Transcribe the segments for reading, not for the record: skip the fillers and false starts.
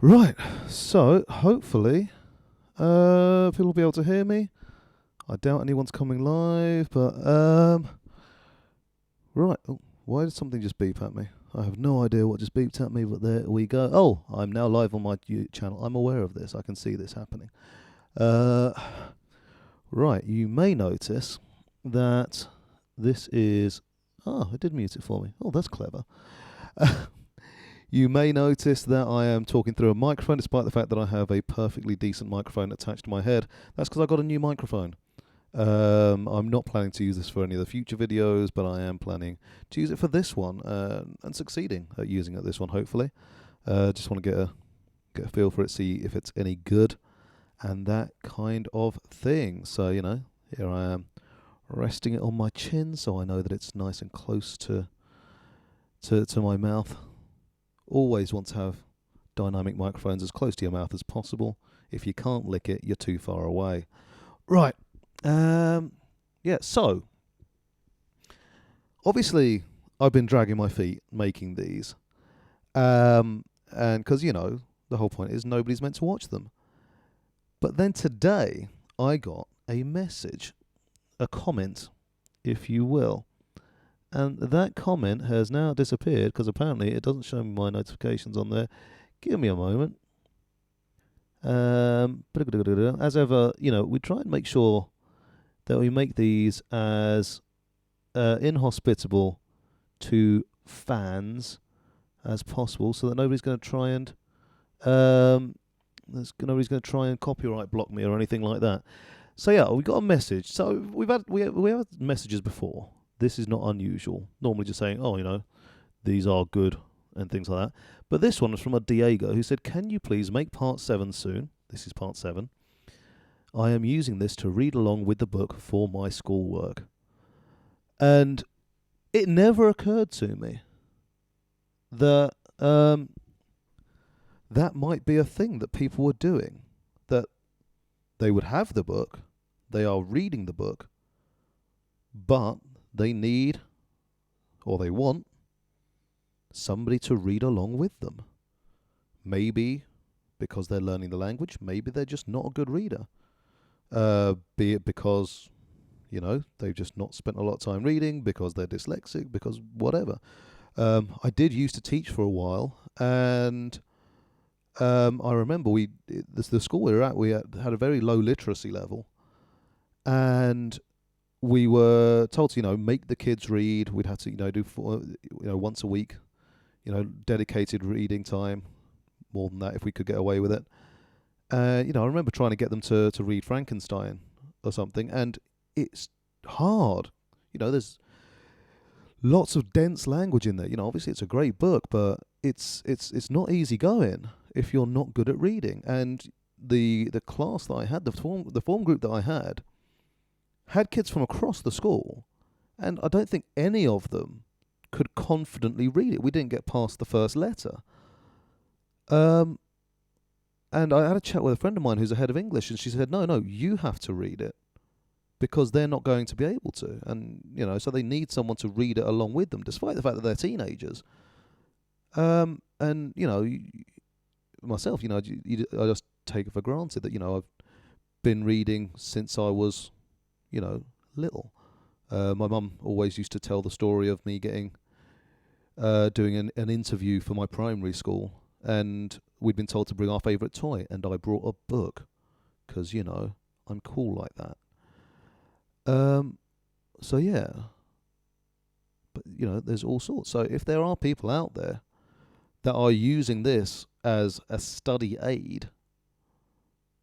Right, so hopefully people will be able to hear me. I doubt anyone's coming live, but right. Oh, why did something just beep at me? I have no idea what just beeped at me, but there we go. Oh, I'm now live on my channel. I'm aware of this. I can see this happening. Uh, right, you may notice that this is. Oh, it did mute it for me. Oh, that's clever. You may notice that I am talking through a microphone, despite the fact that I have a perfectly decent microphone attached to my head. That's because I got a new microphone. I'm not planning to use this for any of the future videos, but I am planning to use it for this one, and succeeding at using it this one, hopefully. Just want to get a feel for it, see if it's any good, and that kind of thing. So, here I am, resting it on my chin, so I know that it's nice and close to my mouth. Always want to have dynamic microphones as close to your mouth as possible. If you can't lick it, you're too far away. Right. So obviously I've been dragging my feet making these. And because, the whole point is nobody's meant to watch them. But then today I got a message, a comment, if you will. And that comment has now disappeared because apparently it doesn't show me my notifications on there. Give me a moment. As ever, we try and make sure that we make these as inhospitable to fans as possible, so that nobody's going to try and nobody's going to try and copyright block me or anything like that. So yeah, we got a message. So we have messages before. This is not unusual. Normally just saying, these are good and things like that. But this one was from a Diego who said, "Can you please make part 7 soon?" This is part 7. "I am using this to read along with the book for my schoolwork." And it never occurred to me that that might be a thing that people were doing. That they would have the book, they are reading the book, but they need, or they want, somebody to read along with them. Maybe because they're learning the language, maybe they're just not a good reader. Be it because, they've just not spent a lot of time reading, because they're dyslexic, because whatever. I did used to teach for a while, and I remember the school we were at, we had a very low literacy level, and we were told to, make the kids read. We'd have to, do once a week, dedicated reading time, more than that if we could get away with it. I remember trying to get them to read Frankenstein or something, and it's hard. There's lots of dense language in there. Obviously it's a great book, but it's not easy going if you're not good at reading. And the class that I had, the form group that I had kids from across the school, and I don't think any of them could confidently read it. We didn't get past the first letter. And I had a chat with a friend of mine who's a head of English, and she said, no, you have to read it, because they're not going to be able to. And, so they need someone to read it along with them, despite the fact that they're teenagers. And, myself, I just take it for granted that, I've been reading since I was little. My mum always used to tell the story of me doing an interview for my primary school, and we'd been told to bring our favourite toy, and I brought a book, because, I'm cool like that. So yeah. But, there's all sorts. So if there are people out there that are using this as a study aid,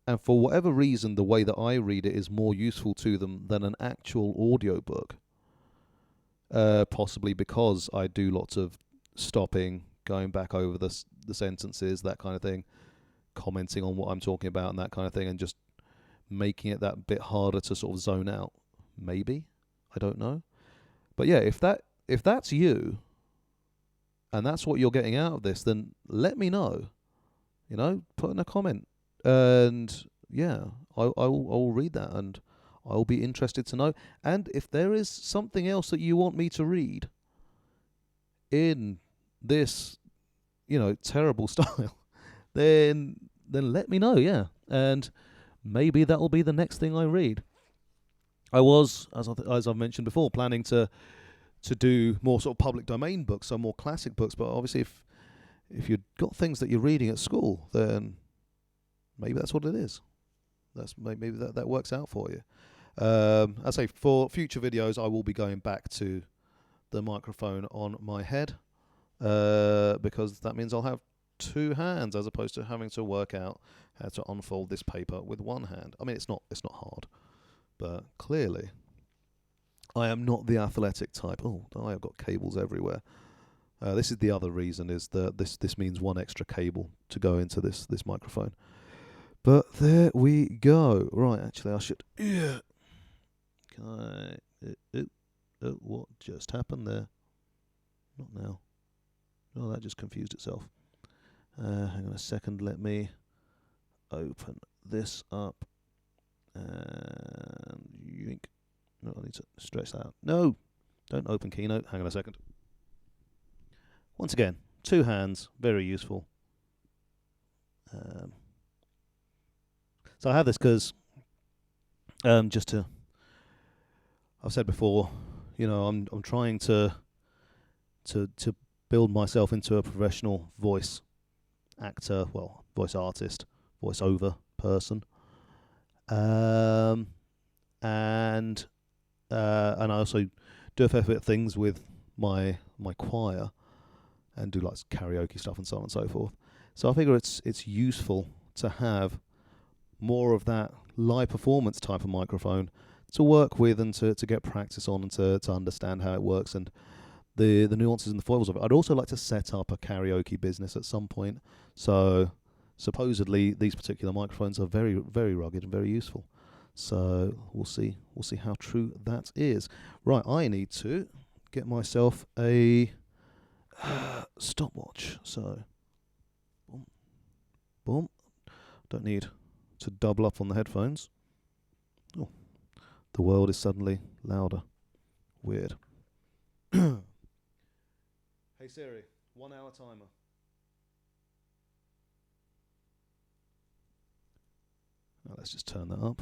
and for whatever reason, the way that I read it is more useful to them than an actual audiobook. Possibly because I do lots of stopping, going back over the sentences, that kind of thing, commenting on what I'm talking about and that kind of thing, and just making it that bit harder to sort of zone out. Maybe. I don't know. But yeah, if that's you, and that's what you're getting out of this, then let me know. Put in a comment. And yeah, I will read that, and I'll be interested to know. And if there is something else that you want me to read in this, terrible style, then let me know, yeah. And maybe that'll be the next thing I read. I was, as I've mentioned before, planning to do more sort of public domain books, so more classic books. But obviously, if you've got things that you're reading at school, then maybe that's what it is. That's maybe that works out for you. I say for future videos, I will be going back to the microphone on my head, because that means I'll have two hands as opposed to having to work out how to unfold this paper with one hand. I mean, it's not hard, but clearly I am not the athletic type. Oh, I have got cables everywhere. This is the other reason, is that this means one extra cable to go into this microphone. But there we go. Right, actually, I should. Yeah. What just happened there? Not now. Oh, that just confused itself. Hang on a second. Let me open this up. And yoink. No, I need to stretch that out. No! Don't open Keynote. Hang on a second. Once again, two hands. Very useful. So I have this because, I've said before, I'm trying to build myself into a professional voice actor, voice artist, voiceover person, and I also do a fair bit of things with my choir, and do like karaoke stuff and so on and so forth. So I figure it's useful to have more of that live performance type of microphone to work with and to get practice on, and to understand how it works and the nuances and the foibles of it. I'd also like to set up a karaoke business at some point. So supposedly these particular microphones are very, very rugged and very useful. So we'll see how true that is. Right, I need to get myself a stopwatch. So boom, boom. Don't need to double up on the headphones. Oh, the world is suddenly louder. Weird. Hey Siri, 1 hour timer. Now let's just turn that up.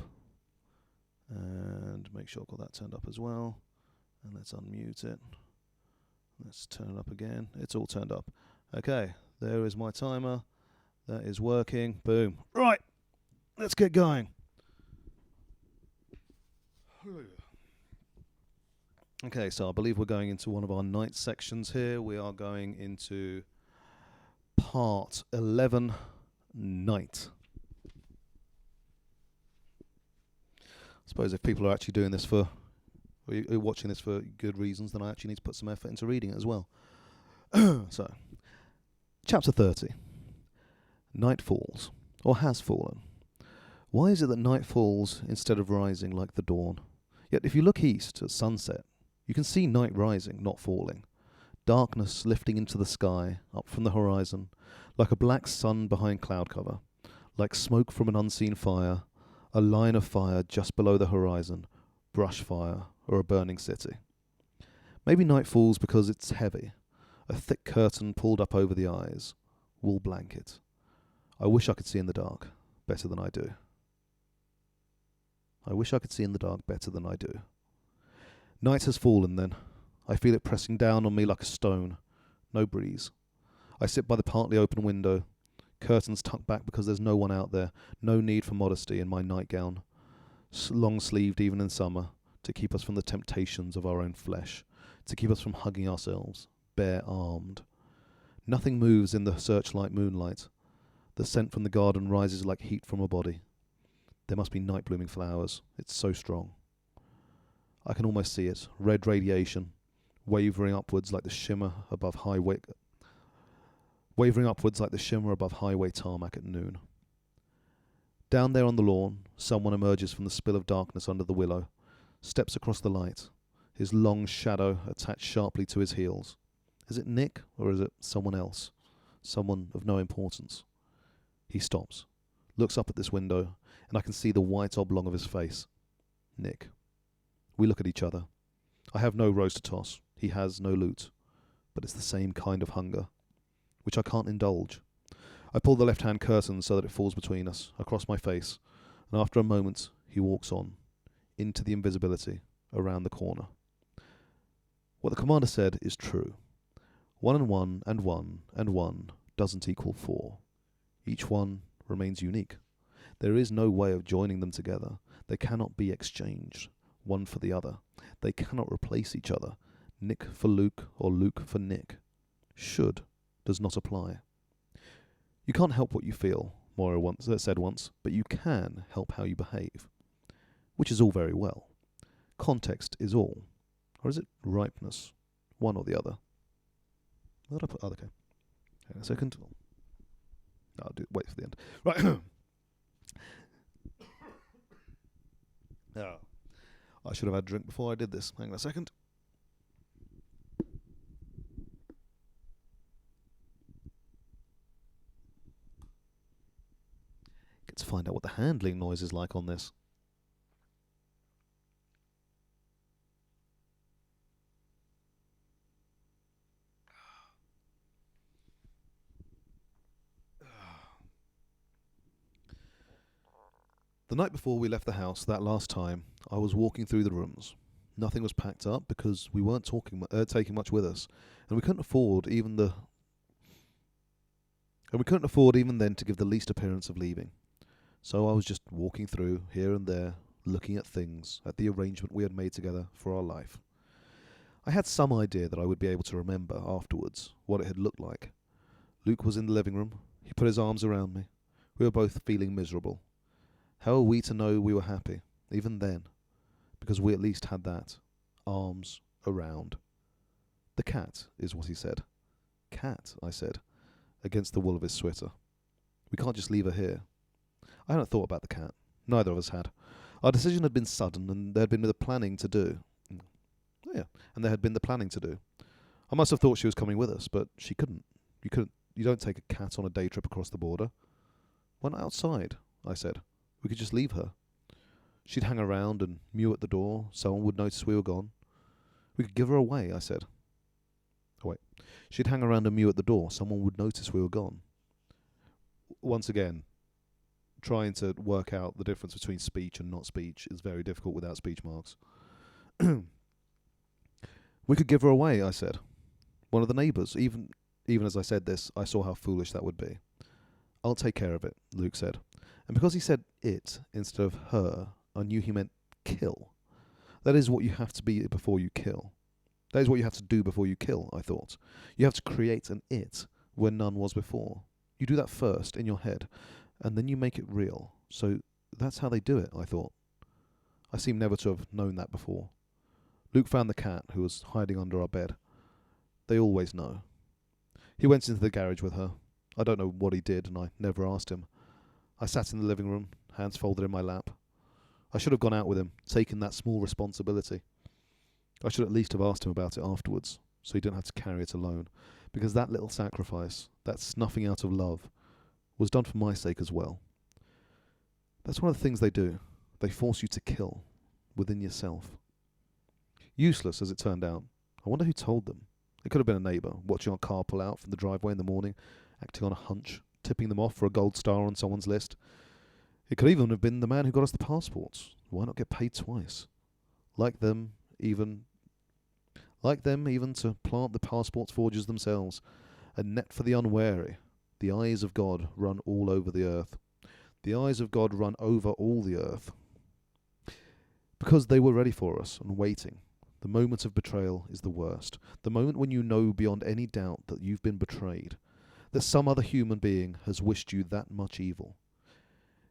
And make sure I've got that turned up as well. And let's unmute it. Let's turn it up again. It's all turned up. Okay, there is my timer. That is working. Boom. Right, let's get going. Okay, so I believe we're going into one of our night sections here. We are going into part 11, night. I suppose if people are actually doing this or watching this for good reasons, then I actually need to put some effort into reading it as well. So, chapter 30. Night falls, or has fallen. Why is it that night falls instead of rising like the dawn? Yet if you look east at sunset, you can see night rising, not falling. Darkness lifting into the sky, up from the horizon, like a black sun behind cloud cover, like smoke from an unseen fire, a line of fire just below the horizon, brush fire, or a burning city. Maybe night falls because it's heavy, a thick curtain pulled up over the eyes, wool blanket. I wish I could see in the dark better than I do. I wish I could see in the dark better than I do. Night has fallen then. I feel it pressing down on me like a stone. No breeze. I sit by the partly open window, curtains tucked back because there's no one out there, no need for modesty in my nightgown, long-sleeved even in summer, to keep us from the temptations of our own flesh, to keep us from hugging ourselves, bare-armed. Nothing moves in the searchlight moonlight. The scent from the garden rises like heat from a body. There must be night-blooming flowers. It's so strong. I can almost see it, red radiation, wavering upwards like the shimmer above highway tarmac at noon. Down there on the lawn, someone emerges from the spill of darkness under the willow, steps across the light, his long shadow attached sharply to his heels. Is it Nick, or is it someone else? Someone of no importance. He stops, looks up at this window, and I can see the white oblong of his face. Nick. We look at each other. I have no rose to toss. He has no loot. But it's the same kind of hunger, which I can't indulge. I pull the left-hand curtain so that it falls between us, across my face, and after a moment he walks on, into the invisibility, around the corner. What the commander said is true. 1 and 1 and 1 and 1 doesn't equal 4. Each one remains unique. There is no way of joining them together. They cannot be exchanged, one for the other. They cannot replace each other. Nick for Luke or Luke for Nick. Should does not apply. You can't help what you feel, Moira said once, but you can help how you behave. Which is all very well. Context is all. Or is it ripeness? One or the other. Where did I put other? Okay. Hang on a second. No, I'll wait for the end. Right. I should have had a drink before I did this. Hang on a second. Get to find out what the handling noise is like on this. The night before we left the house that last time, I was walking through the rooms. Nothing was packed up because we weren't taking much with us, and we couldn't afford even then to give the least appearance of leaving. So I was just walking through here and there, looking at things, at the arrangement we had made together for our life. I had some idea that I would be able to remember afterwards what it had looked like. Luke was in the living room. He put his arms around me. We were both feeling miserable. How are we to know we were happy, even then? Because we at least had that. Arms around. The cat, is what he said. Cat, I said, against the wool of his sweater. We can't just leave her here. I hadn't thought about the cat. Neither of us had. Our decision had been sudden, and there had been the planning to do. I must have thought she was coming with us, but she couldn't. You don't take a cat on a day trip across the border. Why not outside? I said. We could just leave her. She'd hang around and mew at the door. Someone would notice we were gone. We could give her away, I said. Oh, wait. She'd hang around and mew at the door. Someone would notice we were gone. Once again, trying to work out the difference between speech and not speech is very difficult without speech marks. We could give her away, I said. One of the neighbours. Even as I said this, I saw how foolish that would be. I'll take care of it, Luke said. And because he said it instead of her, I knew he meant kill. That is what you have to be before you kill. That is what you have to do before you kill, I thought. You have to create an it where none was before. You do that first in your head, and then you make it real. So that's how they do it, I thought. I seem never to have known that before. Luke found the cat, who was hiding under our bed. They always know. He went into the garage with her. I don't know what he did, and I never asked him. I sat in the living room, hands folded in my lap. I should have gone out with him, taken that small responsibility. I should at least have asked him about it afterwards, so he didn't have to carry it alone, because that little sacrifice, that snuffing out of love, was done for my sake as well. That's one of the things they do. They force you to kill, within yourself. Useless, as it turned out. I wonder who told them. It could have been a neighbour, watching our car pull out from the driveway in the morning, acting on a hunch, tipping them off for a gold star on someone's list. It could even have been the man who got us the passports. Why not get paid twice? Like them even to plant the passport forgers themselves. A net for the unwary. The eyes of God run all over the earth. The eyes of God run over all the earth. Because they were ready for us and waiting. The moment of betrayal is the worst. The moment when you know beyond any doubt that you've been betrayed. That some other human being has wished you that much evil.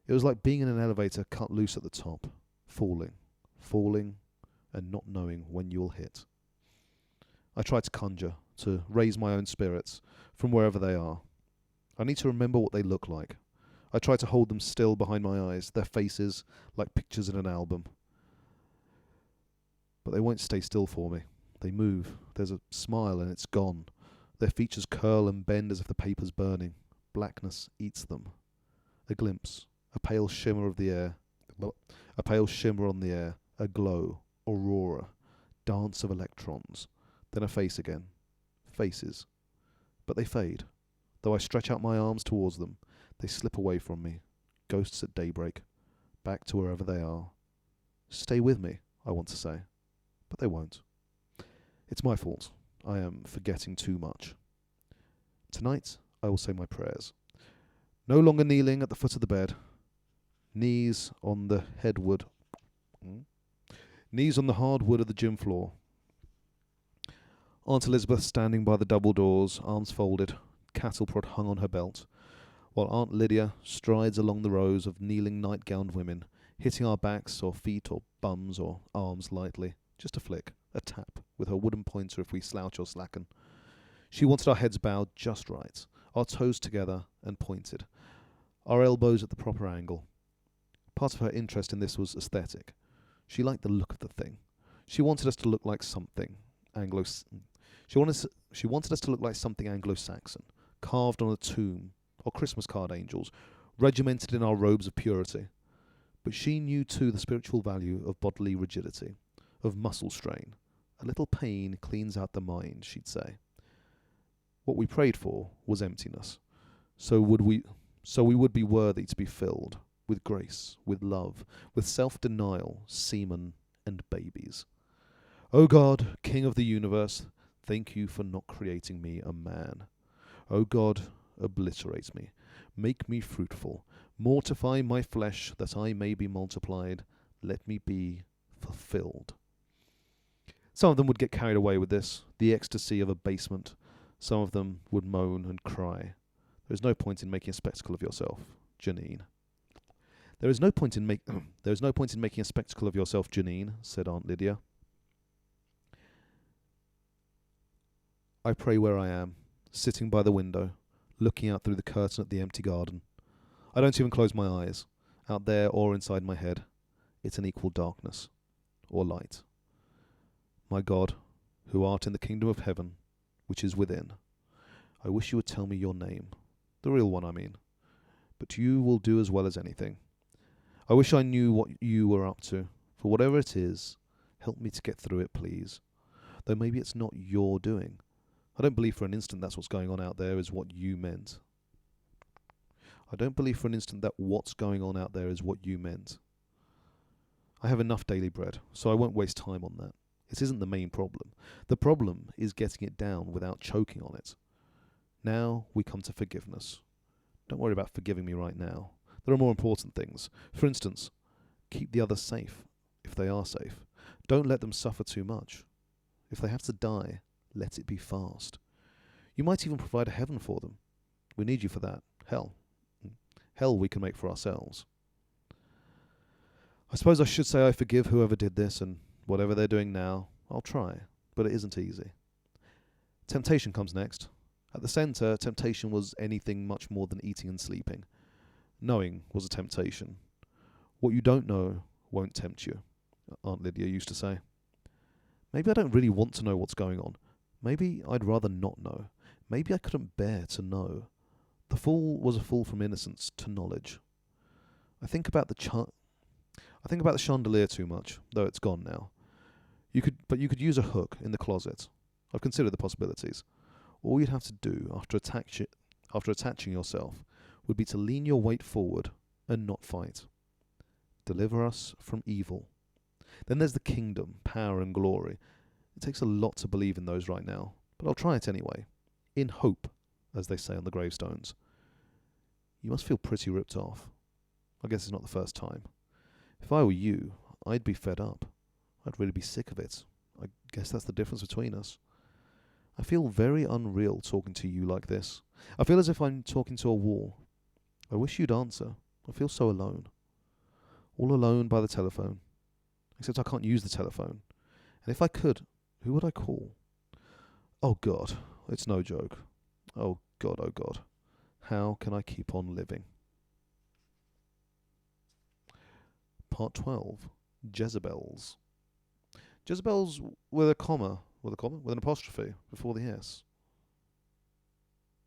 It was like being in an elevator cut loose at the top, falling, and not knowing when you'll hit. I try to conjure, to raise my own spirits from wherever they are. I need to remember what they look like. I try to hold them still behind my eyes, their faces like pictures in an album. But they won't stay still for me. They move. There's a smile and it's gone. Their features curl and bend as if the paper's burning. Blackness eats them. A glimpse, a pale shimmer of the air, a pale shimmer on the air, a glow, aurora, dance of electrons, then a face again. Faces. But they fade. Though I stretch out my arms towards them, they slip away from me, ghosts at daybreak, back to wherever they are. Stay with me, I want to say, but they won't. It's my fault. I am forgetting too much. Tonight, I will say my prayers. No longer kneeling at the foot of the bed, knees on the knees on the hard wood of the gym floor. Aunt Elizabeth standing by the double doors, arms folded, cattle prod hung on her belt, while Aunt Lydia strides along the rows of kneeling night-gowned women, hitting our backs or feet or bums or arms lightly. Just a flick, a tap, with her wooden pointer if we slouch or slacken. She wanted our heads bowed just right, our toes together and pointed, our elbows at the proper angle. Part of her interest in this was aesthetic. She liked the look of the thing. She wanted us to look like something She wanted us to look like something Anglo-Saxon, carved on a tomb, or Christmas card angels, regimented in our robes of purity. But she knew too the spiritual value of bodily rigidity, of muscle strain. A little pain cleans out the mind, she'd say. What we prayed for was emptiness. So we would be worthy to be filled with grace, with love, with self-denial, semen, and babies. O God, King of the universe, thank you for not creating me a man. O God, obliterate me, make me fruitful, mortify my flesh that I may be multiplied, let me be fulfilled. Some of them would get carried away with this, the ecstasy of abasement. Some of them would moan and cry. There is no point in making a spectacle of yourself, Janine. There is no point in making a spectacle of yourself, Janine, said Aunt Lydia. I pray where I am, sitting by the window, looking out through the curtain at the empty garden. I don't even close my eyes, out there or inside my head. It's an equal darkness, or light. My God, who art in the kingdom of heaven, which is within, I wish you would tell me your name, the real one I mean, but you will do as well as anything. I wish I knew what you were up to, for whatever it is, help me to get through it, please. Though maybe it's not your doing. I don't believe for an instant that's what's going on out there is what you meant. I don't believe for an instant that what's going on out there is what you meant. I have enough daily bread, so I won't waste time on that. It isn't the main problem. The problem is getting it down without choking on it. Now we come to forgiveness. Don't worry about forgiving me right now. There are more important things. For instance, keep the others safe, if they are safe. Don't let them suffer too much. If they have to die, let it be fast. You might even provide a heaven for them. We need you for that. Hell. Hell we can make for ourselves. I suppose I should say I forgive whoever did this, and whatever they're doing now, I'll try, but it isn't easy. Temptation comes next. At the centre, temptation was anything much more than eating and sleeping. Knowing was a temptation. What you don't know won't tempt you, Aunt Lydia used to say. Maybe I don't really want to know what's going on. Maybe I'd rather not know. Maybe I couldn't bear to know. The fool was a fool from innocence to knowledge. I think about the chandelier too much, though it's gone now. You could use a hook in the closet. I've considered the possibilities. All you'd have to do after attaching yourself would be to lean your weight forward and not fight. Deliver us from evil. Then there's the kingdom, power and glory. It takes a lot to believe in those right now, but I'll try it anyway. In hope, as they say on the gravestones. You must feel pretty ripped off. I guess it's not the first time. If I were you, I'd be fed up. I'd really be sick of it. I guess that's the difference between us. I feel very unreal talking to you like this. I feel as if I'm talking to a wall. I wish you'd answer. I feel so alone. All alone by the telephone. Except I can't use the telephone. And if I could, who would I call? Oh God, it's no joke. Oh God, oh God. How can I keep on living? Part 12. Jezebels. Jezebels with an apostrophe before the S.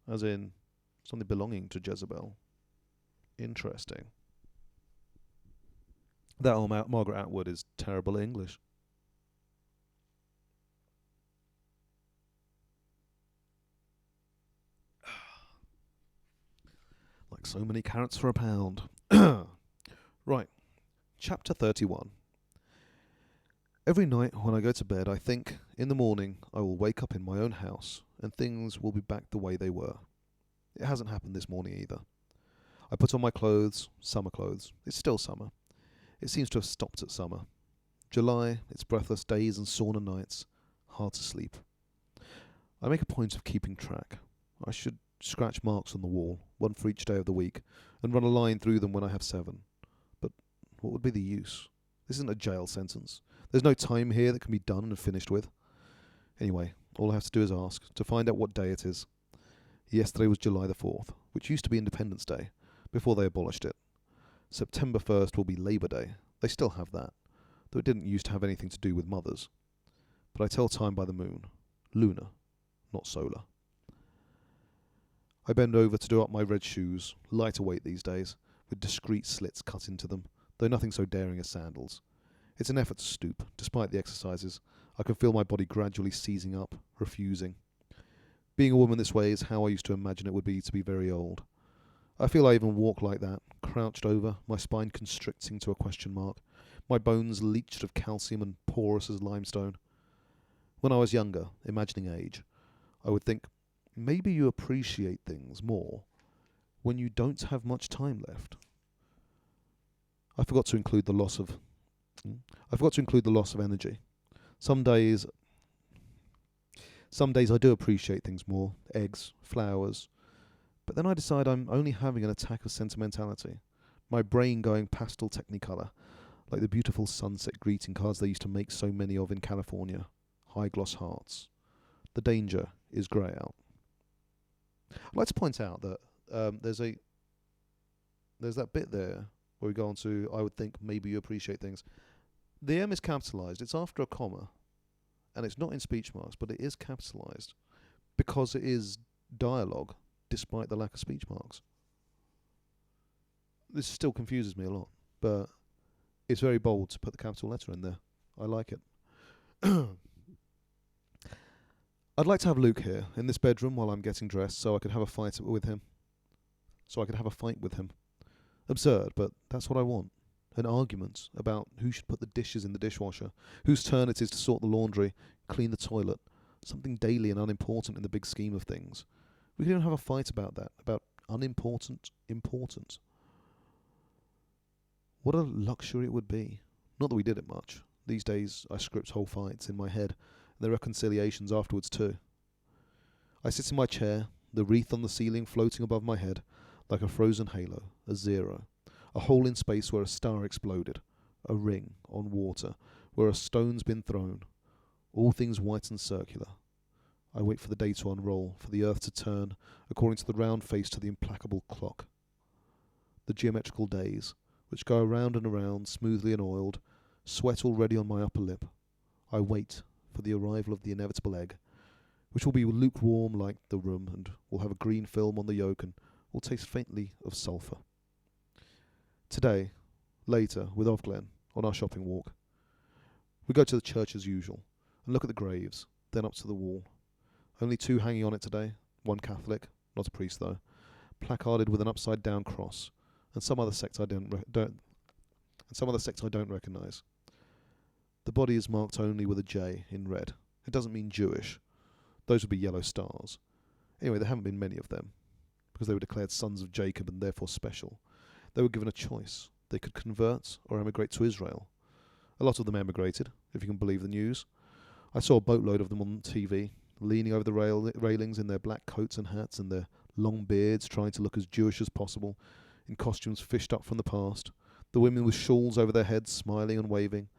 As in, something belonging to Jezebel. Interesting. That old Margaret Atwood is terrible English. So many carrots for £1. Right, chapter 31. Every night when I go to bed, I think, in the morning, I will wake up in my own house, and things will be back the way they were. It hasn't happened this morning either. I put on my clothes, summer clothes. It's still summer. It seems to have stopped at summer. July, its breathless days and sauna nights. Hard to sleep. I make a point of keeping track. I should scratch marks on the wall, one for each day of the week, and run a line through them when I have 7. But what would be the use? This isn't a jail sentence. There's no time here that can be done and finished with. Anyway, all I have to do is ask, to find out what day it is. Yesterday was July the 4th, which used to be Independence Day, before they abolished it. September 1st will be Labour Day. They still have that, though it didn't used to have anything to do with mothers. But I tell time by the moon. Lunar, not solar. I bend over to do up my red shoes, lighter weight these days, with discreet slits cut into them, though nothing so daring as sandals. It's an effort to stoop. Despite the exercises, I can feel my body gradually seizing up, refusing. Being a woman this way is how I used to imagine it would be to be very old. I feel I even walk like that, crouched over, my spine constricting to a question mark, my bones leached of calcium and porous as limestone. When I was younger, imagining age, I would think, maybe you appreciate things more when you don't have much time left. I forgot to include the loss of energy. Some days I do appreciate things more, eggs, flowers, but then I decide I'm only having an attack of sentimentality, my brain going pastel technicolor, like the beautiful sunset greeting cards they used to make so many of in California, high gloss hearts. The danger is grey out. I'd like to point out that there's that bit there where we go on to, I would think maybe you appreciate things. The M is capitalised. It's after a comma, and it's not in speech marks, but it is capitalised because it is dialogue, despite the lack of speech marks. This still confuses me a lot, but it's very bold to put the capital letter in there. I like it. I'd like to have Luke here in this bedroom while I'm getting dressed, so I could have a fight with him. Absurd, but that's what I want. An argument about who should put the dishes in the dishwasher, whose turn it is to sort the laundry, clean the toilet, something daily and unimportant in the big scheme of things. We could even have a fight about that, about unimportant importance. What a luxury it would be. Not that we did it much. These days I script whole fights in my head, and the reconciliations afterwards too. I sit in my chair, the wreath on the ceiling floating above my head, like a frozen halo, a zero. A hole in space where a star exploded, a ring on water where a stone's been thrown, all things white and circular. I wait for the day to unroll, for the earth to turn, according to the round face to the implacable clock. The geometrical days, which go around and around, smoothly and oiled, sweat already on my upper lip. I wait for the arrival of the inevitable egg, which will be lukewarm like the room, and will have a green film on the yolk, and will taste faintly of sulphur. Today, later, with Ovglen, on our shopping walk, we go to the church as usual, and look at the graves, then up to the wall. Only 2 hanging on it today, one Catholic, not a priest though, placarded with an upside-down cross, and some other sect I don't recognise. The body is marked only with a J in red. It doesn't mean Jewish. Those would be yellow stars. Anyway, there haven't been many of them, because they were declared sons of Jacob and therefore special. They were given a choice. They could convert or emigrate to Israel. A lot of them emigrated, if you can believe the news. I saw a boatload of them on TV, leaning over the railings in their black coats and hats and their long beards, trying to look as Jewish as possible, in costumes fished up from the past. The women with shawls over their heads, smiling and waving,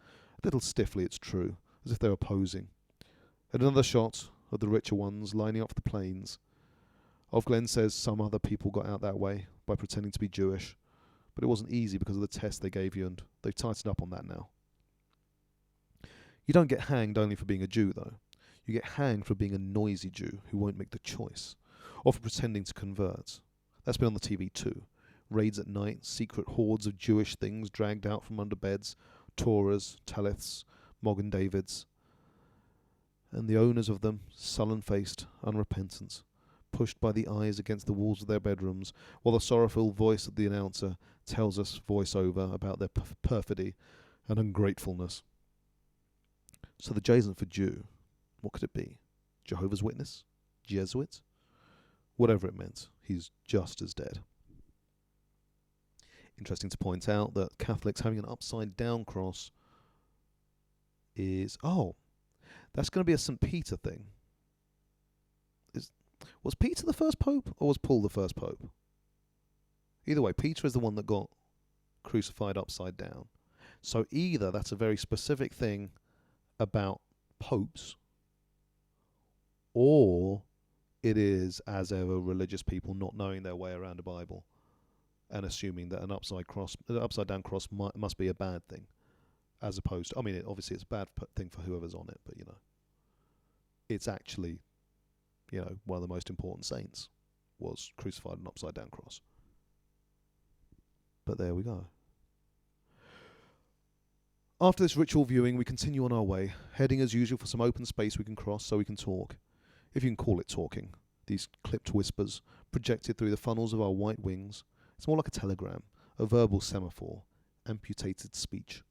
a little stiffly, it's true, as if they were posing. And another shot of the richer ones lining up for the planes. Ovglen says some other people got out that way by pretending to be Jewish, but it wasn't easy because of the test they gave you, and they've tightened up on that now. You don't get hanged only for being a Jew, though. You get hanged for being a noisy Jew who won't make the choice, or for pretending to convert. That's been on the TV too. Raids at night, secret hordes of Jewish things dragged out from under beds, Torahs, Taliths, Mogan Davids, and the owners of them, sullen-faced, unrepentant, pushed by the eyes against the walls of their bedrooms, while the sorrowful voice of the announcer tells us voiceover about their perfidy and ungratefulness. So the J isn't for Jew. What could it be? Jehovah's Witness? Jesuit? Whatever it meant, he's just as dead. Interesting to point out that Catholics having an upside-down cross is... Oh, that's going to be a St. Peter thing. Was Peter the first pope, or was Paul the first pope? Either way, Peter is the one that got crucified upside down. So either that's a very specific thing about popes, or it is, as ever, religious people not knowing their way around a Bible and assuming that an upside down cross must be a bad thing, as opposed to, I mean, obviously it's a bad thing for whoever's on it, but it's actually, one of the most important saints was crucified on an upside down cross. But there we go. After this ritual viewing, we continue on our way, heading as usual for some open space we can cross so we can talk. If you can call it talking. These clipped whispers, projected through the funnels of our white wings. It's more like a telegram, a verbal semaphore, amputated speech.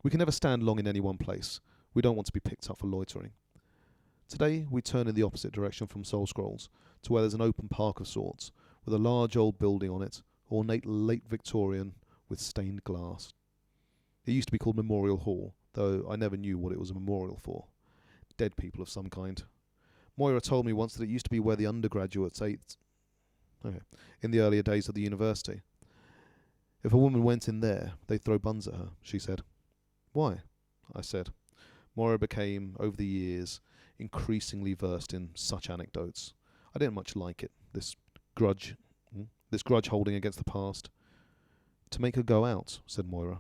We can never stand long in any one place. We don't want to be picked up for loitering. Today, we turn in the opposite direction from Soul Scrolls, to where there's an open park of sorts, with a large old building on it, ornate late Victorian, with stained glass. It used to be called Memorial Hall, though I never knew what it was a memorial for. Dead people of some kind. Moira told me once that it used to be where the undergraduates ate in the earlier days of the university. If a woman went in there, they'd throw buns at her, she said. Why? I said. Moira became, over the years, increasingly versed in such anecdotes. I didn't much like it, this grudge holding against the past. To make her go out, said Moira.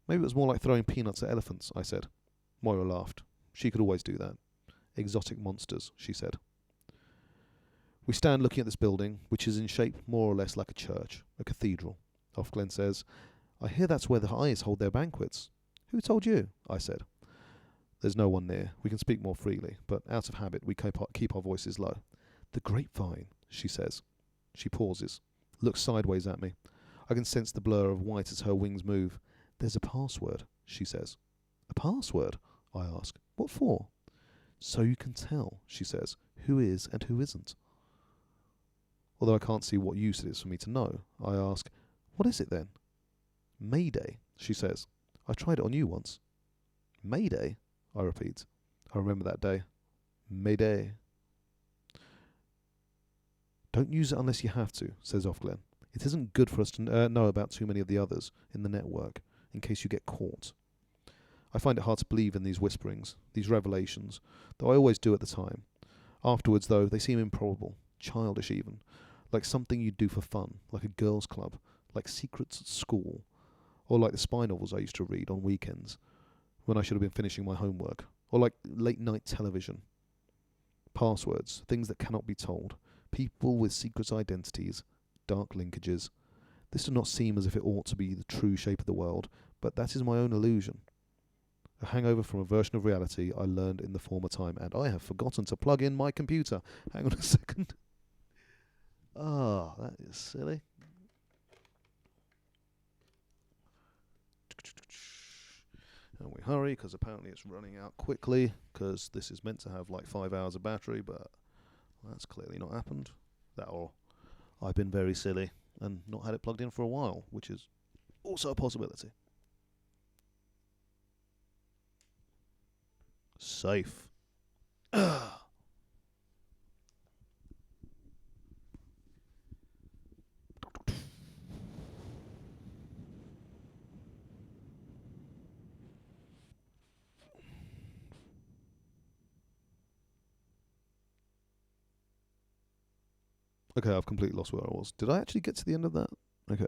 Maybe it was more like throwing peanuts at elephants, I said. Moira laughed. She could always do that. Exotic monsters, she said. We stand looking at this building, which is in shape more or less like a church, a cathedral. Offglen says, I hear that's where the eyes hold their banquets. Who told you? I said. There's no one near. We can speak more freely, but out of habit we keep our voices low. The grapevine, she says. She pauses, looks sideways at me. I can sense the blur of white as her wings move. There's a password, she says. A password? I ask. What for? So you can tell, she says, who is and who isn't. Although I can't see what use it is for me to know, I ask, what is it then? Mayday, she says. I tried it on you once. Mayday? I repeat. I remember that day. Mayday. Don't use it unless you have to, says Offglen. It isn't good for us to know about too many of the others in the network, in case you get caught. I find it hard to believe in these whisperings, these revelations, though I always do at the time. Afterwards, though, they seem improbable, childish even, like something you'd do for fun, like a girls' club, like secrets at school, or like the spy novels I used to read on weekends, when I should have been finishing my homework, or like late-night television. Passwords, things that cannot be told, people with secret identities, dark linkages. This does not seem as if it ought to be the true shape of the world, but that is my own illusion. A hangover from a version of reality I learned in the former time, and I have forgotten to plug in my computer. Hang on a second. That is silly. And we hurry, because apparently it's running out quickly, because this is meant to have like 5 hours of battery, but that's clearly not happened. That or I've been very silly and not had it plugged in for a while, which is also a possibility. Safe. Okay, I've completely lost where I was. Did I actually get to the end of that? Okay.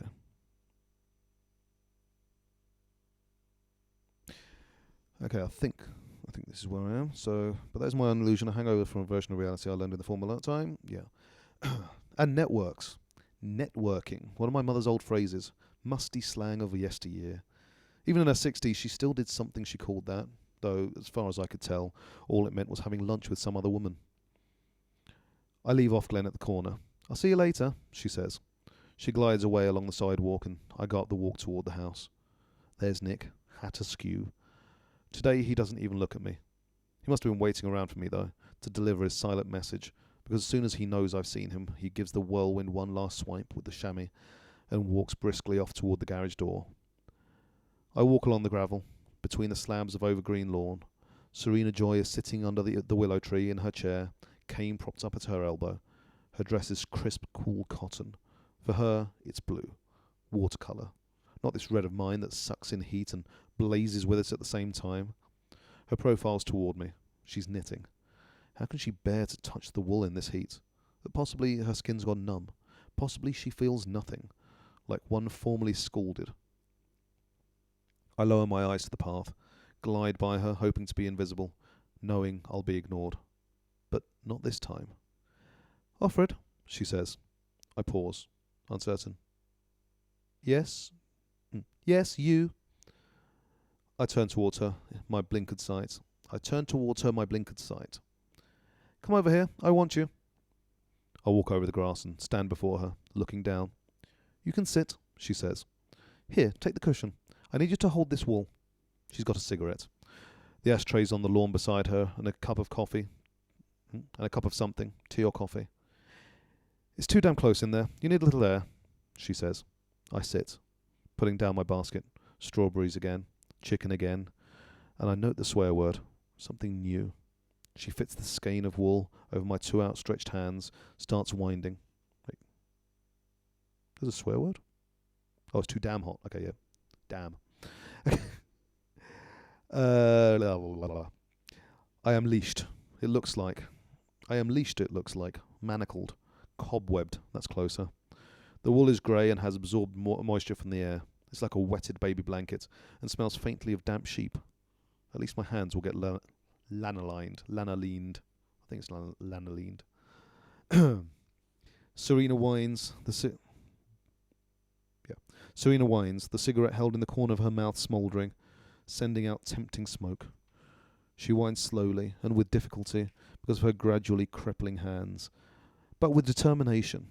Okay, I think this is where I am. So, but that's my own illusion, a hangover from a version of reality I learned in the former time. Yeah. And networks. Networking. One of my mother's old phrases. Musty slang of yesteryear. Even in her 60s, she still did something she called that, though, as far as I could tell, all it meant was having lunch with some other woman. I leave off Glenn at the corner. I'll see you later, she says. She glides away along the sidewalk and I go up the walk toward the house. There's Nick, hat askew. Today he doesn't even look at me. He must have been waiting around for me, though, to deliver his silent message, because as soon as he knows I've seen him, he gives the whirlwind one last swipe with the chamois and walks briskly off toward the garage door. I walk along the gravel, between the slabs of overgreen lawn. Serena Joy is sitting under the willow tree in her chair, cane propped up at her elbow. Her dress is crisp, cool cotton. For her, it's blue. Watercolour. Not this red of mine that sucks in heat and blazes with it at the same time. Her profile's toward me. She's knitting. How can she bear to touch the wool in this heat? Possibly her skin's gone numb. Possibly she feels nothing, like one formerly scalded. I lower my eyes to the path, glide by her, hoping to be invisible, knowing I'll be ignored. But not this time. Offred, she says. I pause, uncertain. Yes? Yes, you. I turn towards her, my blinkered sight. Come over here, I want you. I walk over the grass and stand before her, looking down. You can sit, she says. Here, take the cushion. I need you to hold this wool. She's got a cigarette. The ashtray's on the lawn beside her, and a cup of coffee. And a cup of something, tea or coffee. It's too damn close in there. You need a little air, she says. I sit, putting down my basket. Strawberries again, chicken again, and I note the swear word, something new. She fits the skein of wool over my two outstretched hands, starts winding. Wait. There's a swear word? Oh, it's too damn hot. Okay, yeah. Damn. La, la, la. I am leashed, it looks like. Manacled. Cobwebbed, that's closer. The wool is grey and has absorbed moisture from the air. It's like a wetted baby blanket and smells faintly of damp sheep. At least my hands will get lanolined. I think it's lanolined. Serena whines, the cigarette held in the corner of her mouth smouldering, sending out tempting smoke. She whines slowly and with difficulty because of her gradually crippling hands, but with determination.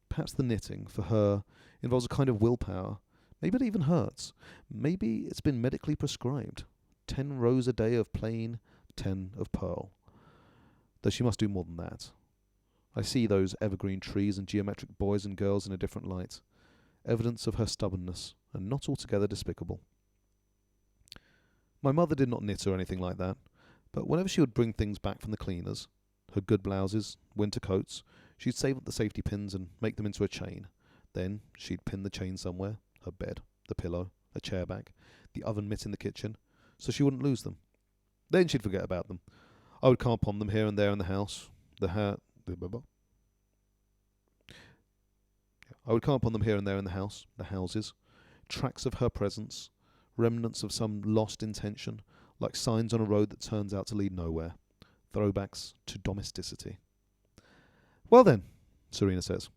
Perhaps the knitting, for her, involves a kind of willpower. Maybe it even hurts. Maybe it's been medically prescribed. 10 rows a day of plain, 10 of pearl. Though she must do more than that. I see those evergreen trees and geometric boys and girls in a different light. Evidence of her stubbornness, and not altogether despicable. My mother did not knit or anything like that, but whenever she would bring things back from the cleaners, her good blouses, winter coats, she'd save up the safety pins and make them into a chain. Then she'd pin the chain somewhere, her bed, the pillow, a chair back, the oven mitt in the kitchen, so she wouldn't lose them. Then she'd forget about them. I would come upon them here and there in the house. The houses, tracks of her presence, remnants of some lost intention, like signs on a road that turns out to lead nowhere, throwbacks to domesticity. Well then, Serena says.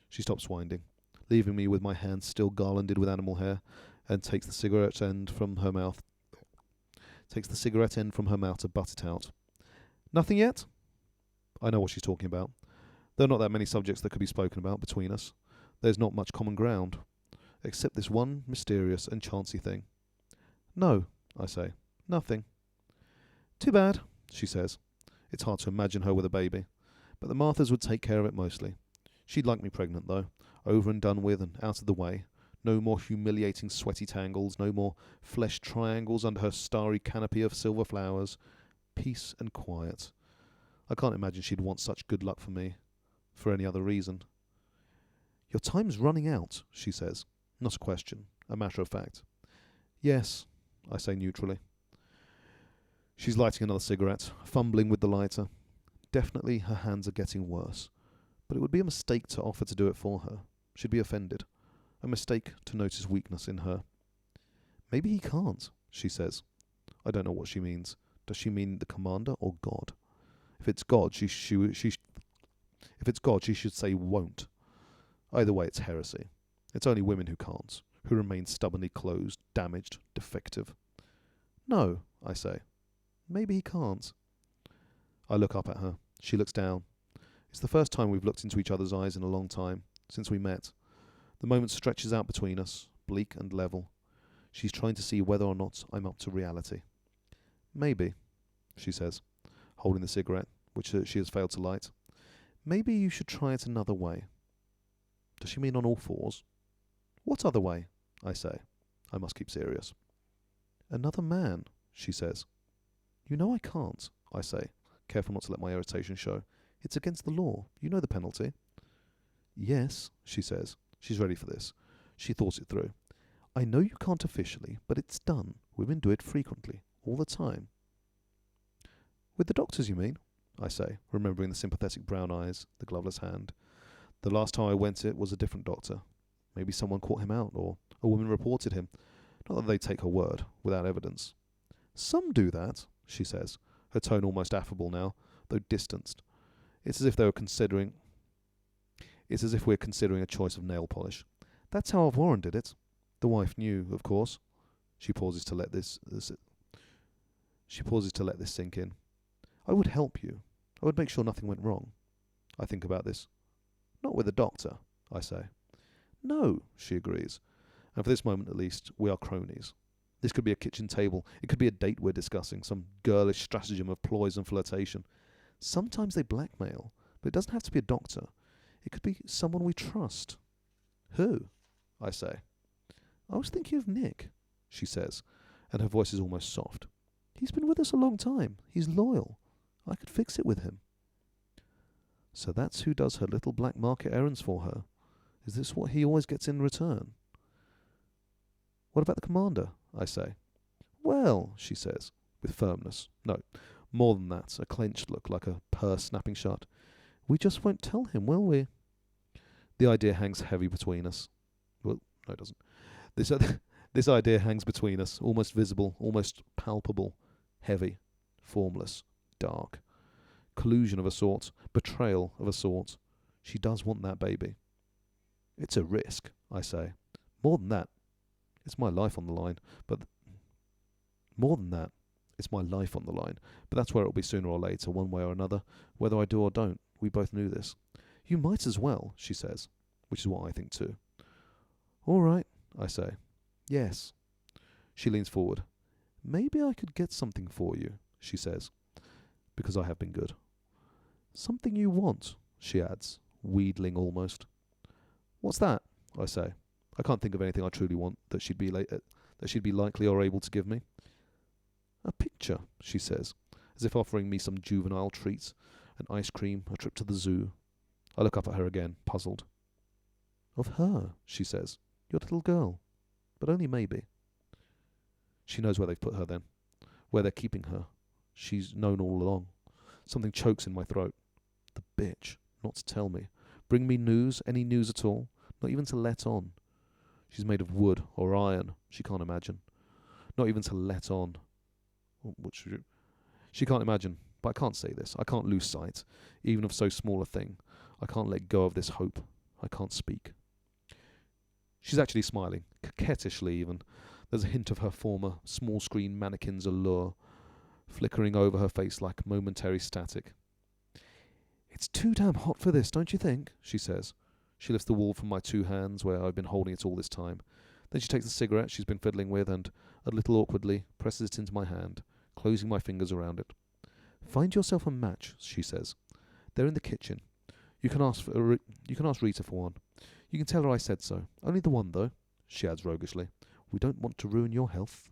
She stops winding, leaving me with my hands still garlanded with animal hair, and takes the cigarette end from her mouth to butt it out. Nothing yet? I know what she's talking about. There are not that many subjects that could be spoken about between us. There's not much common ground, except this one mysterious and chancy thing. No, I say. Nothing. Too bad, she says. It's hard to imagine her with a baby, but the Marthas would take care of it mostly. She'd like me pregnant, though, over and done with and out of the way. No more humiliating sweaty tangles, no more flesh triangles under her starry canopy of silver flowers. Peace and quiet. I can't imagine she'd want such good luck for me, for any other reason. Your time's running out, she says. Not a question, a matter of fact. Yes, I say neutrally. She's lighting another cigarette, fumbling with the lighter. Definitely her hands are getting worse. But it would be a mistake to offer to do it for her. She'd be offended. A mistake to notice weakness in her. Maybe he can't, she says. I don't know what she means. Does she mean the commander or God? If it's God, she should say won't. Either way, it's heresy. It's only women who can't, who remain stubbornly closed, damaged, defective. No, I say. Maybe he can't. I look up at her. She looks down. It's the first time we've looked into each other's eyes in a long time, since we met. The moment stretches out between us, bleak and level. She's trying to see whether or not I'm up to reality. Maybe, she says, holding the cigarette, which she has failed to light. Maybe you should try it another way. Does she mean on all fours? What other way? I say. I must keep serious. Another man, she says. You know I can't, I say, careful not to let my irritation show. It's against the law. You know the penalty. Yes, she says. She's ready for this. She thought it through. I know you can't officially, but it's done. Women do it frequently, all the time. With the doctors, you mean? I say, remembering the sympathetic brown eyes, the gloveless hand. The last time I went it was a different doctor. Maybe someone caught him out, or a woman reported him. Not that they take her word, without evidence. Some do that, she says, her tone almost affable now, though distanced. It's as if we're considering a choice of nail polish. That's how I've warranted it. The wife knew, of course. She pauses to let this sink in. I would help you. I would make sure nothing went wrong. I think about this. Not with a doctor, I say. No, she agrees. And for this moment at least, we are cronies. This could be a kitchen table. It could be a date we're discussing, some girlish stratagem of ploys and flirtation. Sometimes they blackmail, but it doesn't have to be a doctor. It could be someone we trust. Who? I say. I was thinking of Nick, she says, and her voice is almost soft. He's been with us a long time. He's loyal. I could fix it with him. So that's who does her little black market errands for her. Is this what he always gets in return? What about the commander? I say. Well, she says, with firmness. No, more than that, a clenched look like a purse snapping shut. We just won't tell him, will we? The idea hangs heavy between us. Well, no, it doesn't. This idea hangs between us, almost visible, almost palpable, heavy, formless, dark. Collusion of a sort, betrayal of a sort. She does want that baby. It's a risk, I say. More than that, it's my life on the line. But that's where it'll be sooner or later, one way or another, whether I do or don't. We both knew this. You might as well, she says, which is what I think too. All right, I say. Yes. She leans forward. Maybe I could get something for you, she says, because I have been good. Something you want, she adds, wheedling almost. What's that? I say. I can't think of anything I truly want that she'd be likely or able to give me. A picture, she says, as if offering me some juvenile treat, an ice cream, a trip to the zoo. I look up at her again, puzzled. Of her, she says, your little girl, but only maybe. She knows where they've put her then, where they're keeping her. She's known all along. Something chokes in my throat. The bitch, not to tell me. Bring me news, any news at all, not even to let on. She's made of wood or iron, she can't imagine. Not even to let on. She can't imagine, but I can't say this. I can't lose sight, even of so small a thing. I can't let go of this hope. I can't speak. She's actually smiling, coquettishly even. There's a hint of her former small-screen mannequin's allure, flickering over her face like momentary static. It's too damn hot for this, don't you think? She says. She lifts the wall from my two hands where I've been holding it all this time. Then she takes the cigarette she's been fiddling with and, a little awkwardly, presses it into my hand, closing my fingers around it. Find yourself a match, she says. They're in the kitchen. You can ask Rita for one. You can tell her I said so. Only the one, though, she adds roguishly. We don't want to ruin your health.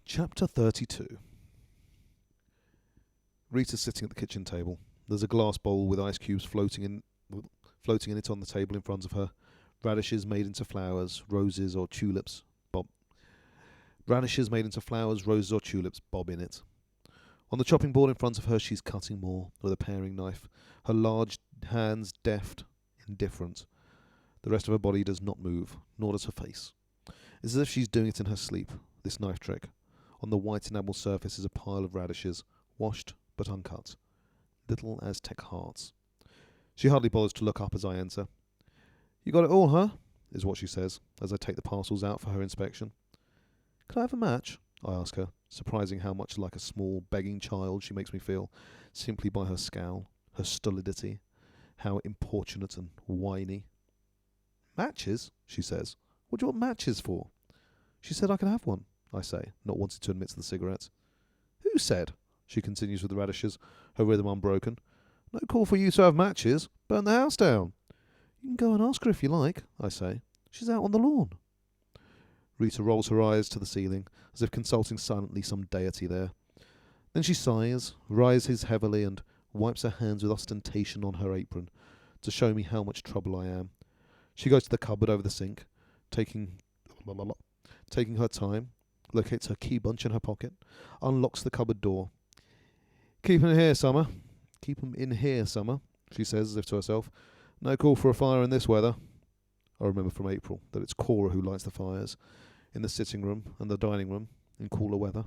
Chapter 32. Rita's sitting at the kitchen table. There's a glass bowl with ice cubes floating in it on the table in front of her. Radishes made into flowers, roses or tulips bob in it. On the chopping board in front of her, she's cutting more with a paring knife, her large hands deft, indifferent. The rest of her body does not move, nor does her face. It's as if she's doing it in her sleep, this knife trick. On the white enamel surface is a pile of radishes, washed but uncut, little Aztec hearts. She hardly bothers to look up as I enter. You got it all, huh? Is what she says, as I take the parcels out for her inspection. Could I have a match? I ask her, surprising how much like a small, begging child she makes me feel, simply by her scowl, her stolidity, how importunate and whiny. Matches? She says. What do you want matches for? She said I could have one, I say, not wanting to admit to the cigarettes. Who said? She continues with the radishes, her rhythm unbroken. No call for you to have matches. Burn the house down. You can go and ask her if you like, I say. She's out on the lawn. Rita rolls her eyes to the ceiling, as if consulting silently some deity there. Then she sighs, rises heavily, and wipes her hands with ostentation on her apron, to show me how much trouble I am. She goes to the cupboard over the sink, taking her time, locates her key bunch in her pocket, unlocks the cupboard door. Keep 'em in here, Summer. Keep 'em in here, Summer, she says as if to herself. No call for a fire in this weather. I remember from April that it's Cora who lights the fires, in the sitting room and the dining room, in cooler weather.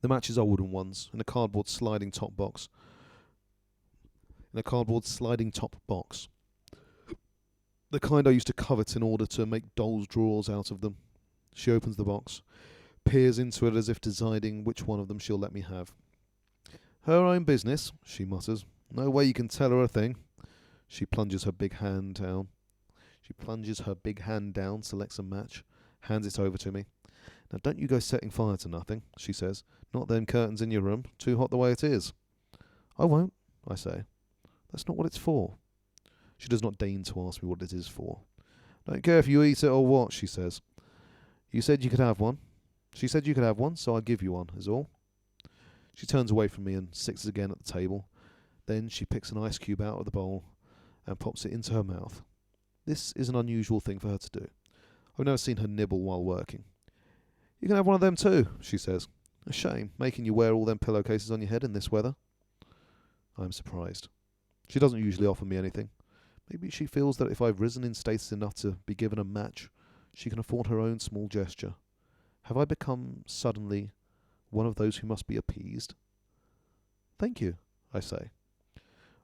The matches are wooden ones, in a cardboard sliding top box. The kind I used to covet in order to make dolls' drawers out of them. She opens the box, peers into it as if deciding which one of them she'll let me have. Her own business, she mutters. No way you can tell her a thing. She plunges her big hand down, selects a match, hands it over to me. Now don't you go setting fire to nothing, she says. Not them curtains in your room. Too hot the way it is. I won't, I say. That's not what it's for. She does not deign to ask me what it is for. Don't care if you eat it or what, she says. You said you could have one. She said you could have one, so I give you one, is all. She turns away from me and sits again at the table. Then she picks an ice cube out of the bowl and pops it into her mouth. This is an unusual thing for her to do. I've never seen her nibble while working. You can have one of them too, she says. A shame, making you wear all them pillowcases on your head in this weather. I am surprised. She doesn't usually offer me anything. Maybe she feels that if I've risen in status enough to be given a match, she can afford her own small gesture. Have I become, suddenly, one of those who must be appeased? Thank you, I say.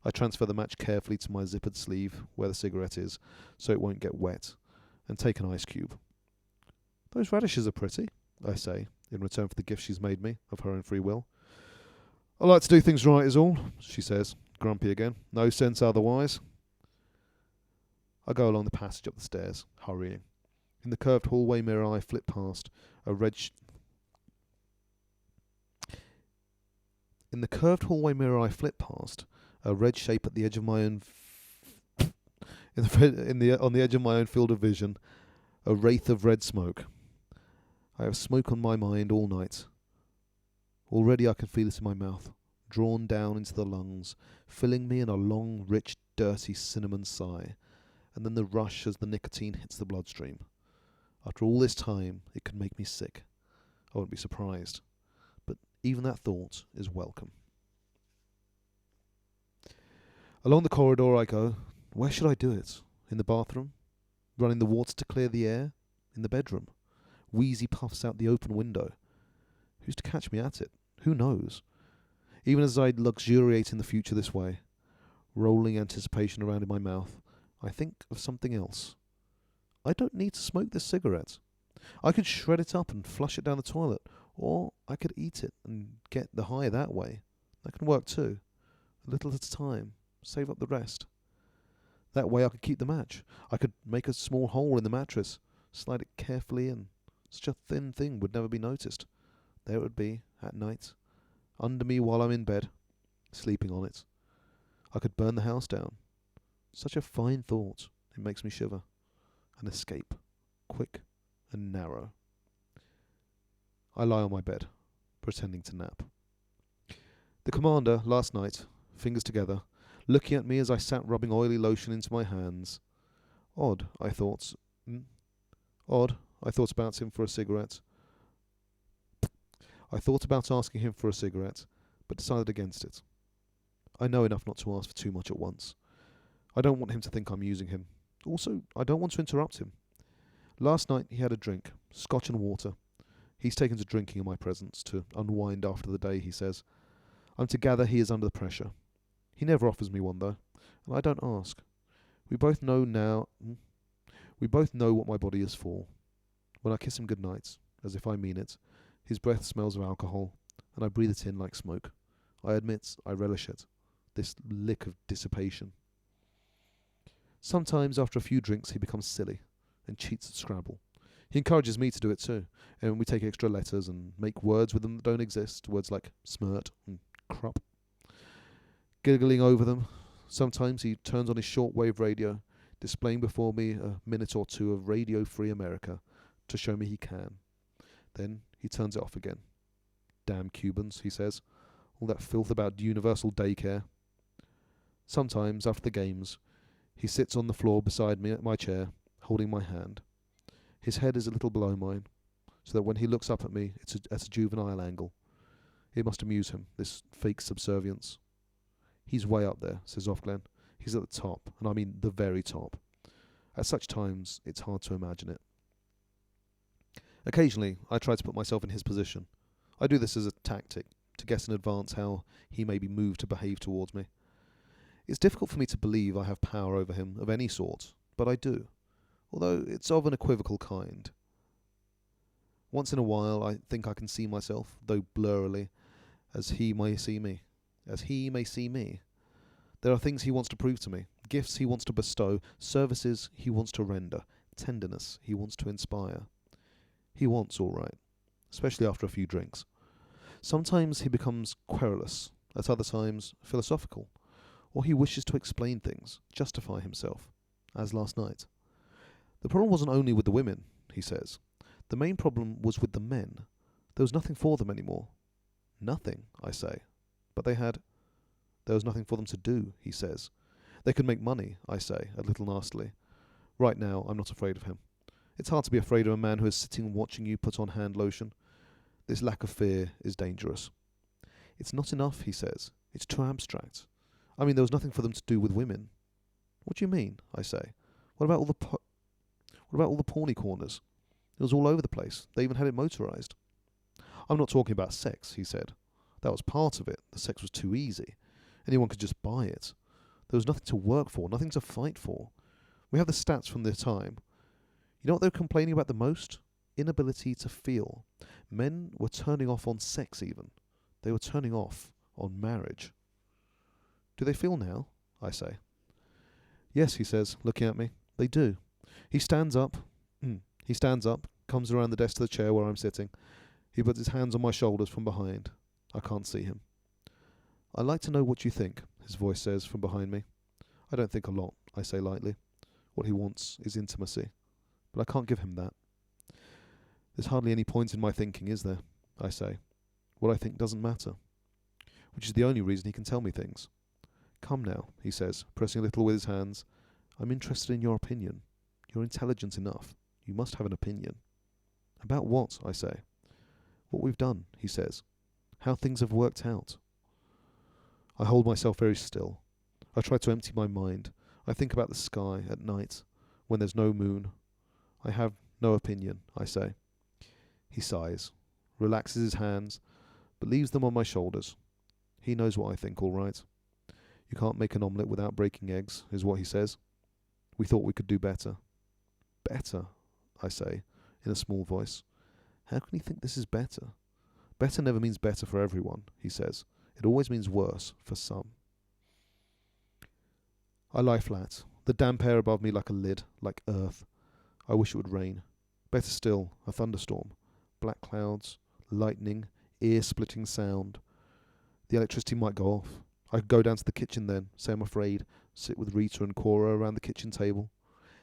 I transfer the match carefully to my zippered sleeve, where the cigarette is, so it won't get wet, and take an ice cube. Those radishes are pretty, I say, in return for the gift she's made me, of her own free will. I like to do things right is all, she says, grumpy again. No sense otherwise. I go along the passage up the stairs, hurrying. In the curved hallway mirror I flit past a red shape at the edge of my own on the edge of my own field of vision, a wraith of red smoke. I have smoke on my mind all night. Already I can feel it in my mouth, drawn down into the lungs, filling me in a long, rich, dirty cinnamon sigh, and then the rush as the nicotine hits the bloodstream. After all this time, it could make me sick. I won't be surprised. But even that thought is welcome. Along the corridor I go. Where should I do it? In the bathroom? Running the water to clear the air? In the bedroom? Wheezy puffs out the open window. Who's to catch me at it? Who knows? Even as I luxuriate in the future this way, rolling anticipation around in my mouth, I think of something else. I don't need to smoke this cigarette. I could shred it up and flush it down the toilet, or I could eat it and get the high that way. That can work too. A little at a time. Save up the rest. That way I could keep the match. I could make a small hole in the mattress, slide it carefully in. Such a thin thing would never be noticed. There it would be, at night, under me while I'm in bed, sleeping on it. I could burn the house down. Such a fine thought. It makes me shiver. An escape, quick and narrow. I lie on my bed, pretending to nap. The commander, last night, fingers together, looking at me as I sat rubbing oily lotion into my hands. Odd, I thought. Odd, I thought about him for a cigarette. I thought about asking him for a cigarette, but decided against it. I know enough not to ask for too much at once. I don't want him to think I'm using him. Also, I don't want to interrupt him. Last night he had a drink, scotch and water. He's taken to drinking in my presence to unwind after the day, he says. I'm to gather he is under the pressure. He never offers me one, though, and I don't ask. We both know now. We both know what my body is for. When I kiss him goodnight, as if I mean it, his breath smells of alcohol, and I breathe it in like smoke. I admit I relish it, this lick of dissipation. Sometimes, after a few drinks, he becomes silly and cheats at Scrabble. He encourages me to do it too, and we take extra letters and make words with them that don't exist, words like smirt and crop. Giggling over them, sometimes he turns on his shortwave radio, displaying before me a minute or two of Radio Free America to show me he can. Then he turns it off again. Damn Cubans, he says. All that filth about universal daycare. Sometimes, after the games, he sits on the floor beside me at my chair, holding my hand. His head is a little below mine, so that when he looks up at me, it's at a juvenile angle. It must amuse him, this fake subservience. He's way up there, says Offglen. He's at the top, and I mean the very top. At such times, it's hard to imagine it. Occasionally, I try to put myself in his position. I do this as a tactic, to guess in advance how he may be moved to behave towards me. It's difficult for me to believe I have power over him of any sort, but I do, although it's of an equivocal kind. Once in a while, I think I can see myself, though blurrily, as he may see me. There are things he wants to prove to me, gifts he wants to bestow, services he wants to render, tenderness he wants to inspire. He wants, all right, especially after a few drinks. Sometimes he becomes querulous, at other times philosophical, or he wishes to explain things, justify himself, as last night. The problem wasn't only with the women, he says. The main problem was with the men. There was nothing for them anymore. Nothing, I say. But there was nothing for them to do, he says. They could make money, I say, a little nastily. Right now, I'm not afraid of him. It's hard to be afraid of a man who is sitting watching you put on hand lotion. This lack of fear is dangerous. It's not enough, he says. It's too abstract. I mean, there was nothing for them to do with women. What do you mean? I say. What about all the porny corners? It was all over the place. They even had it motorized. I'm not talking about sex, he said. That was part of it. The sex was too easy. Anyone could just buy it. There was nothing to work for, nothing to fight for. We have the stats from the time. You know what they were complaining about the most? Inability to feel. Men were turning off on sex even. They were turning off on marriage. Do they feel now? I say. Yes, he says, looking at me. They do. He stands up, comes around the desk to the chair where I'm sitting. He puts his hands on my shoulders from behind. I can't see him. I'd like to know what you think, his voice says from behind me. I don't think a lot, I say lightly. What he wants is intimacy. But I can't give him that. There's hardly any point in my thinking, is there? I say. What I think doesn't matter. Which is the only reason he can tell me things. Come now, he says, pressing a little with his hands. I'm interested in your opinion. You're intelligent enough. You must have an opinion. About what? I say. What we've done, he says. How things have worked out. I hold myself very still. I try to empty my mind. I think about the sky at night, when there's no moon. I have no opinion, I say. He sighs, relaxes his hands, but leaves them on my shoulders. He knows what I think, all right. You can't make an omelette without breaking eggs, is what he says. We thought we could do better. Better, I say, in a small voice. How can he think this is better? Better never means better for everyone, he says. It always means worse for some. I lie flat, the damp air above me like a lid, like earth. I wish it would rain. Better still, a thunderstorm. Black clouds, lightning, ear-splitting sound. The electricity might go off. I could go down to the kitchen then, say I'm afraid, sit with Rita and Cora around the kitchen table.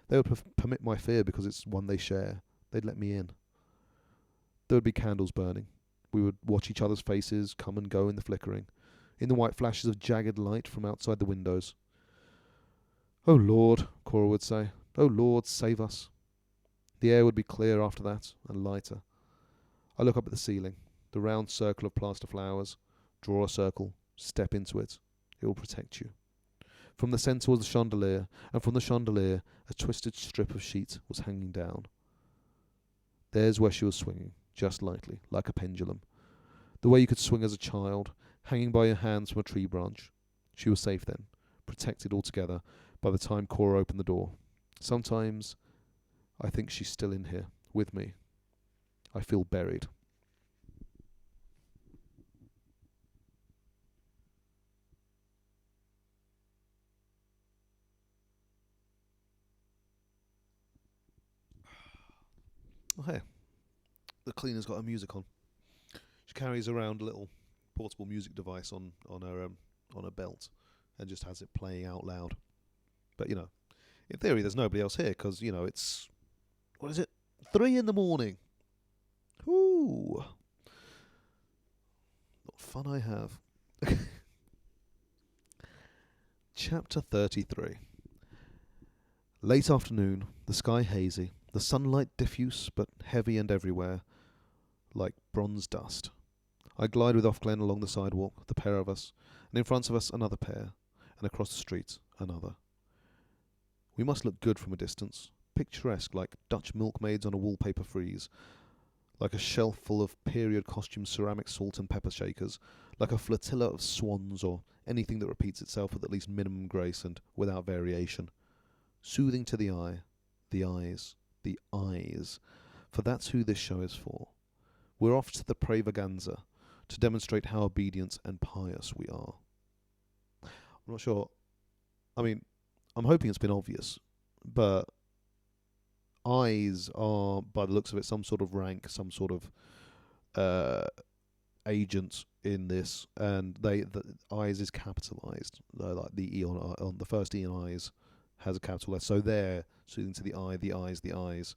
They would permit my fear because it's one they share. They'd let me in. There would be candles burning. We would watch each other's faces come and go in the flickering, in the white flashes of jagged light from outside the windows. Oh Lord, Cora would say. Oh Lord, save us. The air would be clear after that, and lighter. I look up at the ceiling, the round circle of plaster flowers. Draw a circle, step into it. It will protect you. From the centre was the chandelier, and from the chandelier a twisted strip of sheet was hanging down. There's where she was swinging, just lightly, like a pendulum. The way you could swing as a child, hanging by your hands from a tree branch. She was safe then, protected altogether, by the time Cora opened the door. Sometimes I think she's still in here, with me. I feel buried. Oh, hey. The cleaner's got her music on. She carries around a little portable music device on her belt and just has it playing out loud. But, in theory, there's nobody else here because, it's... What is it? 3 in the morning. Ooh. What fun I have. Chapter 33. Late afternoon, the sky hazy, the sunlight diffuse but heavy and everywhere, like bronze dust. I glide with Offglen along the sidewalk, the pair of us, and in front of us another pair, and across the street another. We must look good from a distance, picturesque like Dutch milkmaids on a wallpaper frieze, like a shelf full of period costume ceramic salt and pepper shakers, like a flotilla of swans or anything that repeats itself with at least minimum grace and without variation. Soothing to the eye, the eyes, for that's who this show is for. We're off to the Pravaganza to demonstrate how obedient and pious we are. I'm not sure. I mean, I'm hoping it's been obvious, but eyes are, by the looks of it, some sort of rank, some sort of agent in this, and the eyes is capitalized. Like the E on the first E on eyes has a capital S. So they're soothing to the eye, the eyes, the eyes.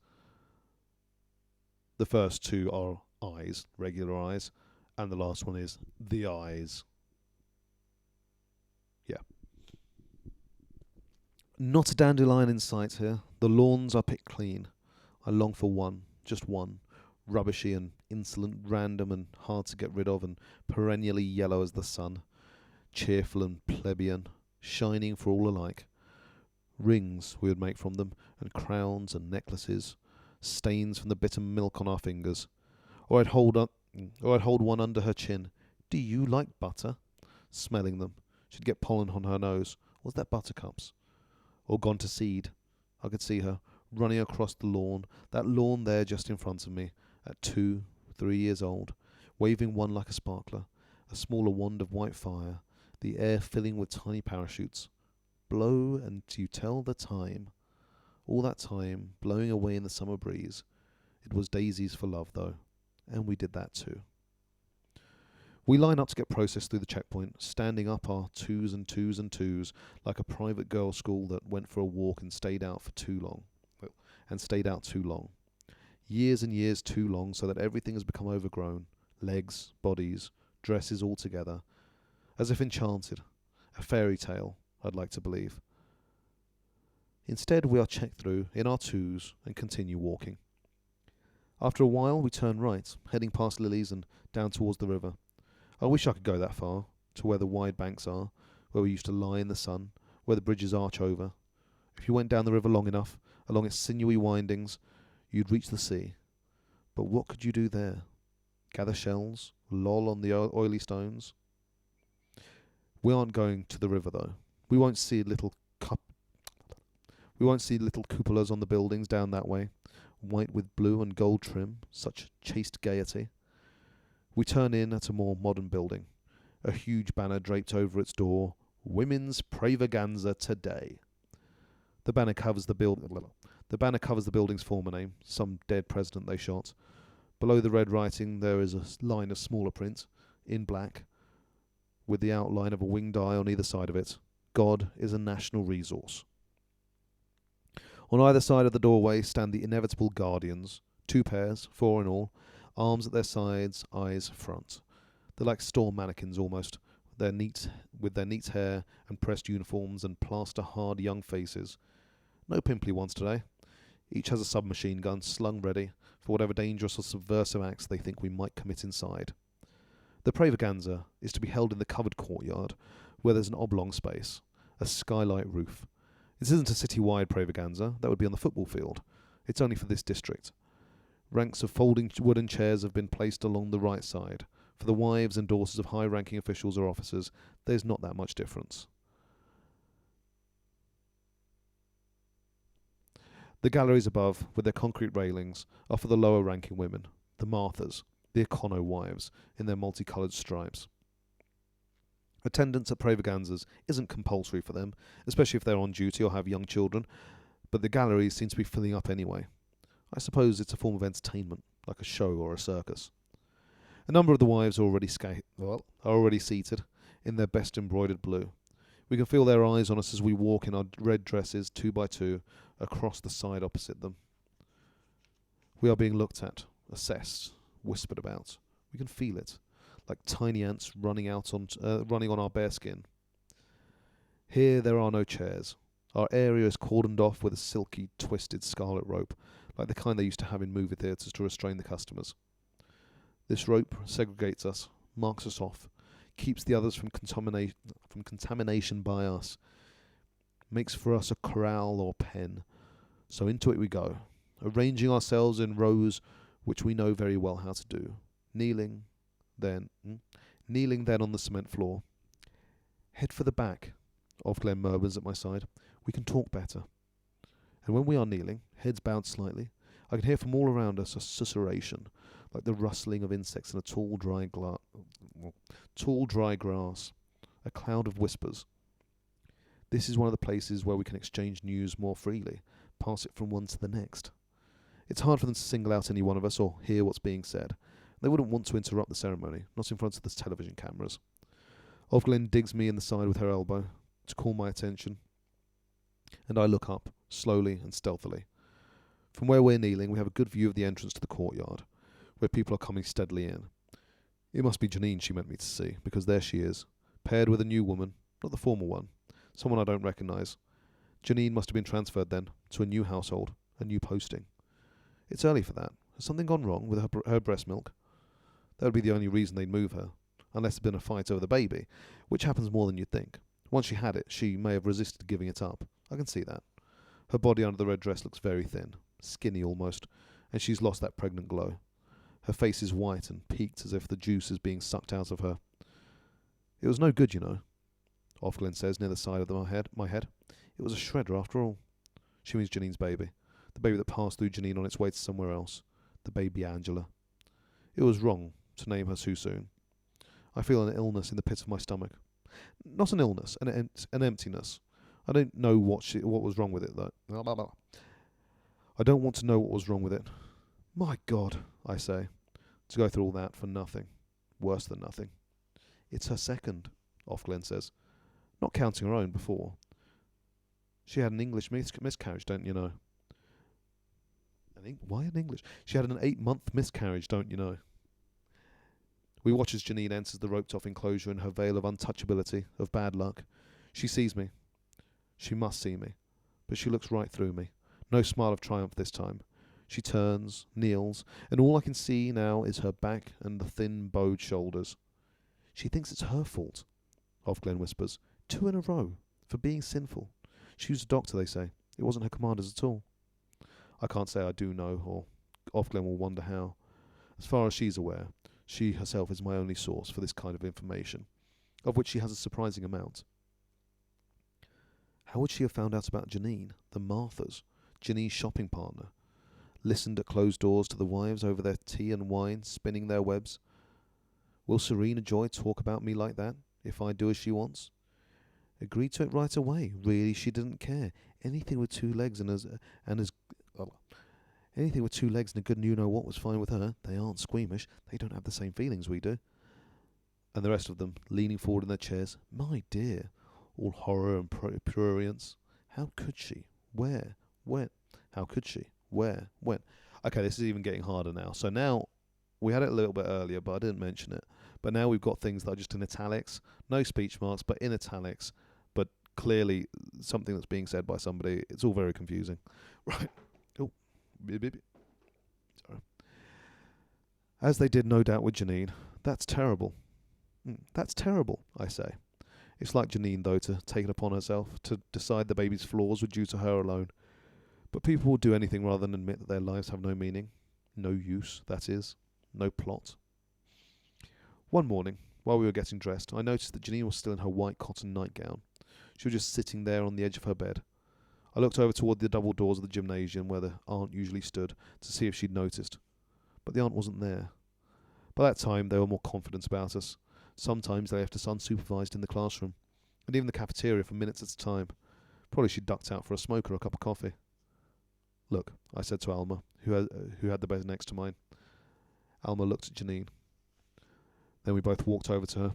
The first two are eyes, regular eyes, and the last one is the eyes. Yeah. Not a dandelion in sight here. The lawns are picked clean. I long for one, just one, rubbishy and insolent, random and hard to get rid of, and perennially yellow as the sun, cheerful and plebeian, shining for all alike. Rings we would make from them, and crowns and necklaces, stains from the bitter milk on our fingers. Or I'd hold one under her chin. Do you like butter? Smelling them. She'd get pollen on her nose. Was that buttercups? Or gone to seed. I could see her, running across the lawn, that lawn there just in front of me, at 2, 3 years old, waving one like a sparkler, a smaller wand of white fire, the air filling with tiny parachutes. Blow and you tell the time. All that time, blowing away in the summer breeze. It was daisies for love, though, and we did that too. We line up to get processed through the checkpoint, standing up our twos and twos and twos, like a private girls' school that went for a walk and stayed out too long. Years and years too long, so that everything has become overgrown. Legs, bodies, dresses all together. As if enchanted. A fairy tale, I'd like to believe. Instead, we are checked through in our twos and continue walking. After a while, we turn right, heading past Lily's and down towards the river. I wish I could go that far, to where the wide banks are, where we used to lie in the sun, where the bridges arch over. If you went down the river long enough, along its sinewy windings, you'd reach the sea. But what could you do there? Gather shells? Loll on the oily stones? We aren't going to the river, though. We won't see little cupolas on the buildings down that way, white with blue and gold trim, such chaste gaiety. We turn in at a more modern building, a huge banner draped over its door, Women's Pravaganza Today. The banner covers the building's former name, some dead president they shot. Below the red writing there is a line of smaller print, in black, with the outline of a winged eye on either side of it. God is a national resource. On either side of the doorway stand the inevitable guardians, 2 pairs, 4 in all, arms at their sides, eyes front. They're like store mannequins almost, with their neat hair and pressed uniforms and plaster-hard young faces. No pimply ones today. Each has a submachine gun slung ready for whatever dangerous or subversive acts they think we might commit inside. The Pravaganza is to be held in the covered courtyard, where there's an oblong space, a skylight roof. This isn't a city-wide Pravaganza, that would be on the football field. It's only for this district. Ranks of folding wooden chairs have been placed along the right side. For the wives and daughters of high-ranking officials or officers, there's not that much difference. The galleries above, with their concrete railings, are for the lower-ranking women, the Marthas, the econo wives, in their multicoloured stripes. Attendance at Pravaganzas isn't compulsory for them, especially if they're on duty or have young children, but the galleries seem to be filling up anyway. I suppose it's a form of entertainment, like a show or a circus. A number of the wives are already seated, in their best embroidered blue. We can feel their eyes on us as we walk in our red dresses, 2 by 2, across the side opposite them. We are being looked at, assessed, whispered about. We can feel it, like tiny ants running on our bare skin. Here there are no chairs. Our area is cordoned off with a silky, twisted scarlet rope, like the kind they used to have in movie theatres to restrain the customers. This rope segregates us, marks us off, keeps the others from contamination by us, makes for us a corral or pen. So into it we go, arranging ourselves in rows which we know very well how to do, kneeling then on the cement floor. Head for the back, Ofglen murmurs at my side. We can talk better. And when we are kneeling, heads bowed slightly, I can hear from all around us a susurration, like the rustling of insects in a tall, dry grass, a cloud of whispers. This is one of the places where we can exchange news more freely, pass it from one to the next. It's hard for them to single out any one of us or hear what's being said. They wouldn't want to interrupt the ceremony, not in front of the television cameras. Ofglen digs me in the side with her elbow to call my attention, and I look up, slowly and stealthily. From where we're kneeling, we have a good view of the entrance to the courtyard, where people are coming steadily in. It must be Janine she meant me to see, because there she is, paired with a new woman, not the former one, someone I don't recognise. Janine must have been transferred then, to a new household, a new posting. It's early for that. Has something gone wrong with her breast milk? That would be the only reason they'd move her, unless there'd been a fight over the baby, which happens more than you'd think. Once she had it, she may have resisted giving it up. I can see that. Her body under the red dress looks very thin, skinny almost, and she's lost that pregnant glow. Her face is white and peaked as if the juice is being sucked out of her. It was no good, you know, Ofglen says near the side of my head. It was a shredder after all. She means Janine's baby. The baby that passed through Janine on its way to somewhere else. The baby Angela. It was wrong to name her too soon. I feel an illness in the pit of my stomach. Not an illness, an emptiness. I don't know what was wrong with it, though. I don't want to know what was wrong with it. My God, I say, to go through all that for nothing. Worse than nothing. It's her second, Ofglen says, not counting her own before. She had an English miscarriage, don't you know? Why an English? She had an 8-month miscarriage, don't you know? We watch as Janine enters the roped-off enclosure in her veil of untouchability, of bad luck. She sees me. She must see me. But she looks right through me. No smile of triumph this time. She turns, kneels, and all I can see now is her back and the thin, bowed shoulders. She thinks it's her fault, Ofglen whispers. 2 in a row, for being sinful. She was a doctor, they say. It wasn't her commanders at all. I can't say I do know, or Ofglen will wonder how. As far as she's aware, she herself is my only source for this kind of information, of which she has a surprising amount. How would she have found out about Janine, the Marthas, Janine's shopping partner? Listened at closed doors to the wives over their tea and wine, spinning their webs? Will Serena Joy talk about me like that, if I do as she wants? Agreed to it right away. Really, she didn't care. Anything with 2 legs anything with 2 legs and a good you-know-what was fine with her. They aren't squeamish. They don't have the same feelings we do. And the rest of them, leaning forward in their chairs. My dear. All horror and prurience. How could she? Where? When? How could she? Where? When? Okay, this is even getting harder now. So now, we had it a little bit earlier, but I didn't mention it. But now we've got things that are just in italics. No speech marks, but in italics. But clearly something that's being said by somebody. It's all very confusing. Right. Oh. Sorry. As they did no doubt with Janine. That's terrible. That's terrible, I say. It's like Janine, though, to take it upon herself to decide the baby's flaws were due to her alone. But people will do anything rather than admit that their lives have no meaning. No use, that is. No plot. One morning, while we were getting dressed, I noticed that Janine was still in her white cotton nightgown. She was just sitting there on the edge of her bed. I looked over toward the double doors of the gymnasium where the aunt usually stood to see if she'd noticed, but the aunt wasn't there. By that time, they were more confident about us. Sometimes they left us unsupervised in the classroom, and even the cafeteria for minutes at a time. Probably she ducked out for a smoke or a cup of coffee. Look, I said to Alma, who had the bed next to mine. Alma looked at Janine. Then we both walked over to her.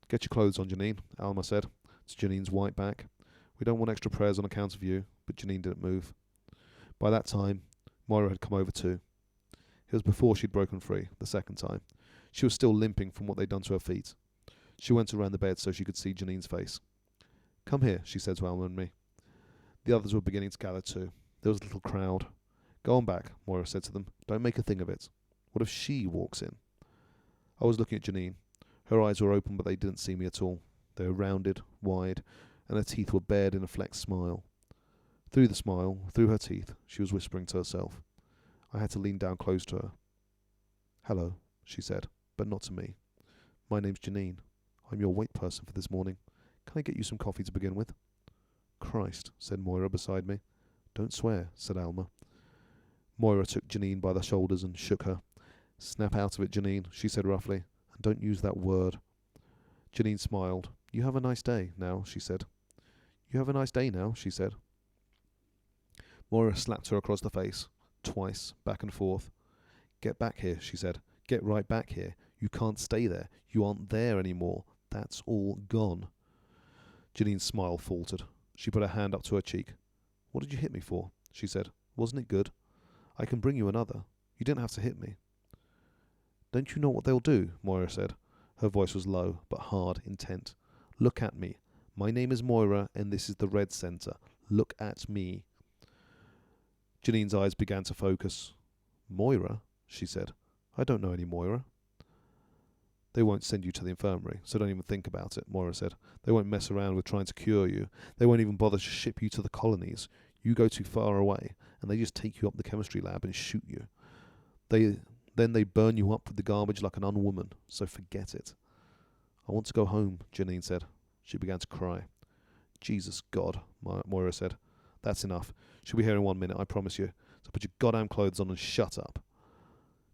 Get your clothes on, Janine, Alma said to Janine's white back. We don't want extra prayers on account of you, but Janine didn't move. By that time, Moira had come over too. It was before she'd broken free, the second time. She was still limping from what they'd done to her feet. She went around the bed so she could see Janine's face. Come here, she said to Alma and me. The others were beginning to gather too. There was a little crowd. Go on back, Moira said to them. Don't make a thing of it. What if she walks in? I was looking at Janine. Her eyes were open, but they didn't see me at all. They were rounded, wide, and her teeth were bared in a flexed smile. Through the smile, through her teeth, she was whispering to herself. I had to lean down close to her. Hello, she said, but not to me. My name's Janine. I'm your wait person for this morning. Can I get you some coffee to begin with? Christ, said Moira beside me. Don't swear, said Alma. Moira took Janine by the shoulders and shook her. Snap out of it, Janine, she said roughly, and don't use that word. Janine smiled. You have a nice day now, she said. You have a nice day now, she said. Moira slapped her across the face, twice, back and forth. Get back here, she said. Get right back here. You can't stay there. You aren't there anymore. That's all gone. Janine's smile faltered. She put her hand up to her cheek. What did you hit me for? She said. Wasn't it good? I can bring you another. You didn't have to hit me. Don't you know what they'll do? Moira said. Her voice was low, but hard, intent. Look at me. My name is Moira, and this is the Red Centre. Look at me. Janine's eyes began to focus. Moira? She said. I don't know any Moira. They won't send you to the infirmary, so don't even think about it, Moira said. They won't mess around with trying to cure you. They won't even bother to ship you to the colonies. You go too far away, and they just take you up the chemistry lab and shoot you. Then they burn you up with the garbage like an unwoman, so forget it. I want to go home, Janine said. She began to cry. Jesus God, Moira said. That's enough. She'll be here in 1 minute, I promise you. So put your goddamn clothes on and shut up.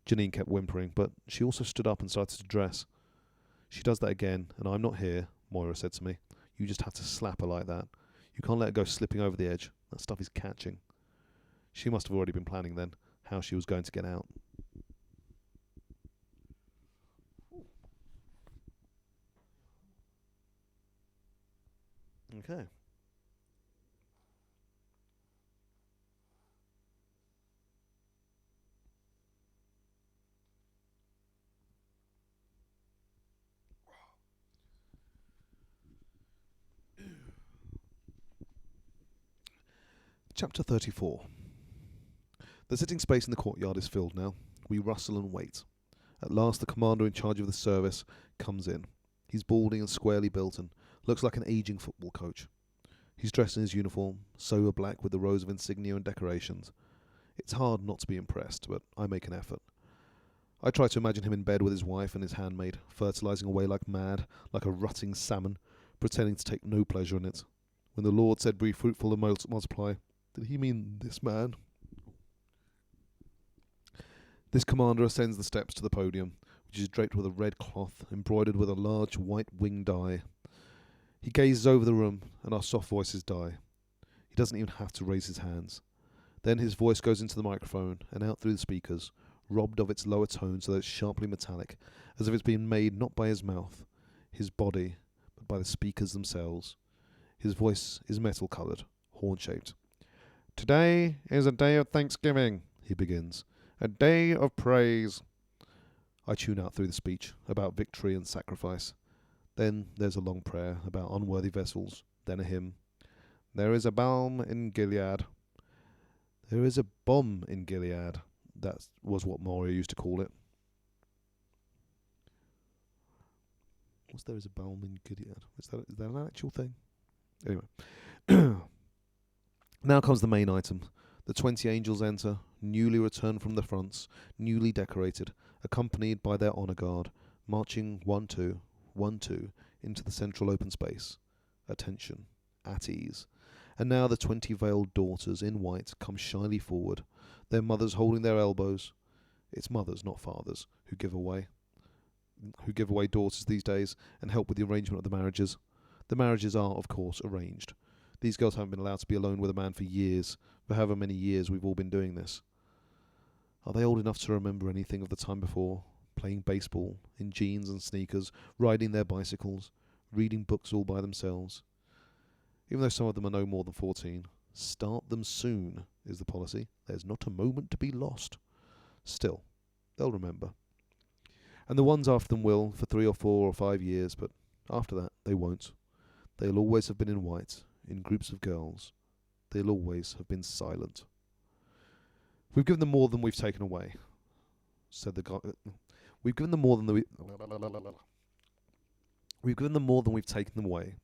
Janine kept whimpering, but she also stood up and started to dress. She does that again, and I'm not here, Moira said to me. You just have to slap her like that. You can't let her go slipping over the edge. That stuff is catching. She must have already been planning then, how she was going to get out. Okay. Chapter 34. The sitting space in the courtyard is filled now. We rustle and wait. At last the commander in charge of the service comes in. He's balding and squarely built and looks like an ageing football coach. He's dressed in his uniform, sober black with the rows of insignia and decorations. It's hard not to be impressed, but I make an effort. I try to imagine him in bed with his wife and his handmaid, fertilizing away like mad, like a rutting salmon, pretending to take no pleasure in it. When the Lord said, "Be fruitful and multiply," did he mean this man? This commander ascends the steps to the podium, which is draped with a red cloth, embroidered with a large white wing die. He gazes over the room, and our soft voices die. He doesn't even have to raise his hands. Then his voice goes into the microphone, and out through the speakers, robbed of its lower tone so that it's sharply metallic, as if it's been made not by his mouth, his body, but by the speakers themselves. His voice is metal-coloured, horn-shaped. Today is a day of thanksgiving, he begins. A day of praise. I tune out through the speech about victory and sacrifice. Then there's a long prayer about unworthy vessels. Then a hymn. There is a balm in Gilead. There is a bomb in Gilead. That was what Moria used to call it. What's there is a balm in Gilead? Is that an actual thing? Anyway. Now comes the main item. The 20 angels enter, newly returned from the fronts, newly decorated, accompanied by their honour guard, marching 1-2, 1-2, into the central open space. Attention. At ease. And now the 20 veiled daughters in white come shyly forward, their mothers holding their elbows. It's mothers, not fathers, who give away daughters these days and help with the arrangement of the marriages. The marriages are, of course, arranged. These girls haven't been allowed to be alone with a man for years, for however many years we've all been doing this. Are they old enough to remember anything of the time before, playing baseball, in jeans and sneakers, riding their bicycles, reading books all by themselves? Even though some of them are no more than 14, start them soon is the policy. There's not a moment to be lost. Still, they'll remember. And the ones after them will, for 3 or 4 or 5 years, but after that, they won't. They'll always have been in white, in groups of girls. They'll always have been silent. We've given them more than we've taken away, said the guy. We've given them more than We've given them more than we've taken them away.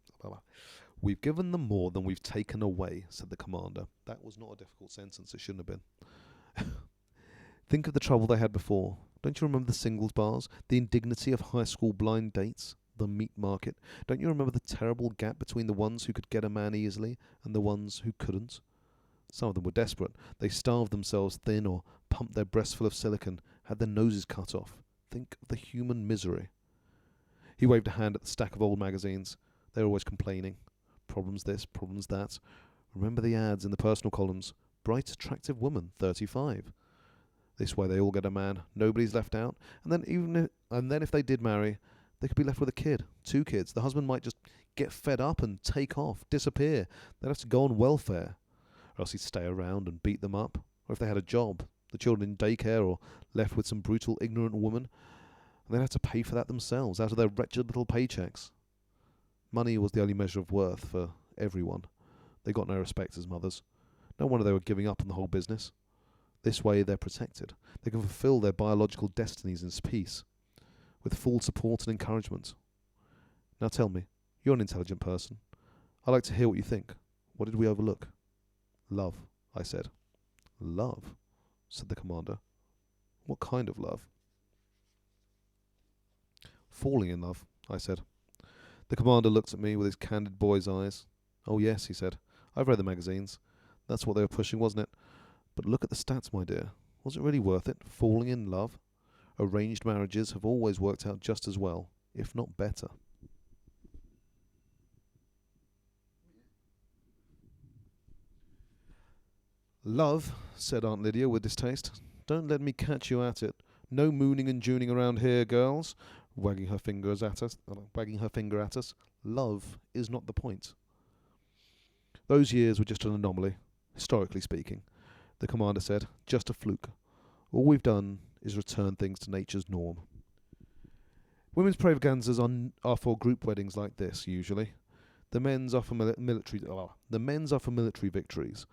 We've given them more than we've taken away, said the commander. That was not a difficult sentence. It shouldn't have been. Think of the trouble they had before. Don't you remember the singles bars, the indignity of high school blind dates, the meat market? Don't you remember the terrible gap between the ones who could get a man easily and the ones who couldn't? Some of them were desperate. They starved themselves thin or pumped their breasts full of silicon, had their noses cut off. Think of the human misery. He waved a hand at the stack of old magazines. They were always complaining. Problems this, problems that. Remember the ads in the personal columns. Bright, attractive woman, 35. This way they all get a man. Nobody's left out. And then if they did marry, they could be left with a kid, 2 kids. The husband might just get fed up and take off, disappear. They'd have to go on welfare. Or else he'd stay around and beat them up. Or if they had a job, the children in daycare or left with some brutal, ignorant woman, and they'd have to pay for that themselves out of their wretched little paychecks. Money was the only measure of worth for everyone. They got no respect as mothers. No wonder they were giving up on the whole business. This way they're protected. They can fulfill their biological destinies in peace, with full support and encouragement. Now tell me, you're an intelligent person. I'd like to hear what you think. What did we overlook? Love, I said. Love, said the commander. What kind of love? Falling in love, I said. The commander looked at me with his candid boy's eyes. Oh yes, he said. I've read the magazines. That's what they were pushing, wasn't it? But look at the stats, my dear. Was it really worth it, falling in love? Arranged marriages have always worked out just as well, if not better. Love, said Aunt Lydia with distaste. Don't let me catch you at it. No mooning and juning around here, girls. Wagging her finger at us. Love is not the point. Those years were just an anomaly, historically speaking, the commander said. Just a fluke. All we've done is return things to nature's norm. Women's propagandas are for group weddings like this, usually. The men's are for military victories.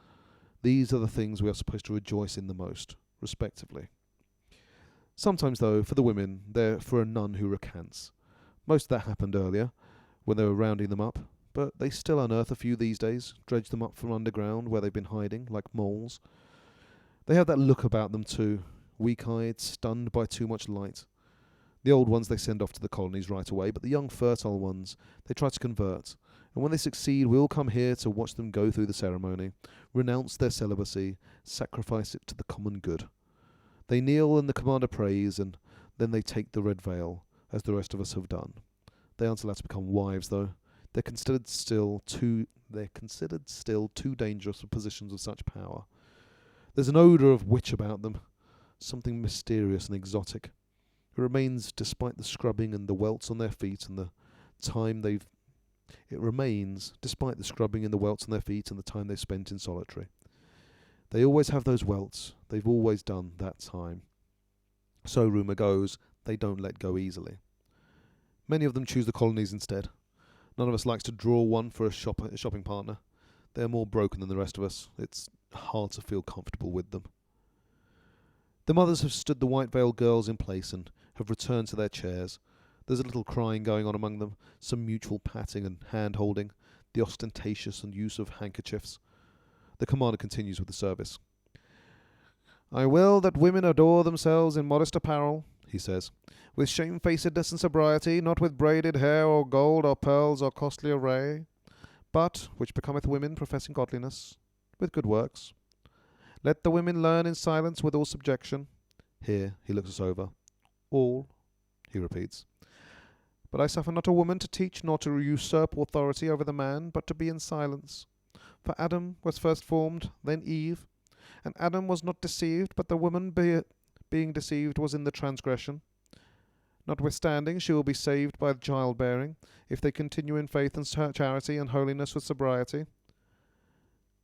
These are the things we are supposed to rejoice in the most, respectively. Sometimes, though, for the women, they're for a nun who recants. Most of that happened earlier, when they were rounding them up, but they still unearth a few these days, dredge them up from underground where they've been hiding, like moles. They have that look about them too, weak-eyed, stunned by too much light. The old ones they send off to the colonies right away, but the young fertile ones they try to convert, and when they succeed we all come here to watch them go through the ceremony, renounce their celibacy, sacrifice it to the common good. They kneel and the commander prays, and then they take the red veil, as the rest of us have done. They aren't allowed to become wives, though. They're considered still too dangerous for positions of such power. There's an odour of witch about them, something mysterious and exotic. It remains despite the scrubbing and the welts on their feet and the time they've spent in solitary. They always have those welts. They've always done that time. So rumour goes, they don't let go easily. Many of them choose the colonies instead. None of us likes to draw one for a shopping partner. They're more broken than the rest of us. It's hard to feel comfortable with them. The mothers have stood the white-veiled girls in place and have returned to their chairs. There's a little crying going on among them, some mutual patting and hand-holding, the ostentatious and use of handkerchiefs. The commander continues with the service. I will that women adore themselves in modest apparel, he says, with shamefacedness and sobriety, not with braided hair or gold or pearls or costly array, but which becometh women professing godliness with good works. Let the women learn in silence with all subjection. Here he looks us over. All, he repeats. But I suffer not a woman to teach nor to usurp authority over the man, but to be in silence. For Adam was first formed, then Eve. And Adam was not deceived, but the woman being deceived was in the transgression. Notwithstanding, she will be saved by childbearing, if they continue in faith and charity and holiness with sobriety.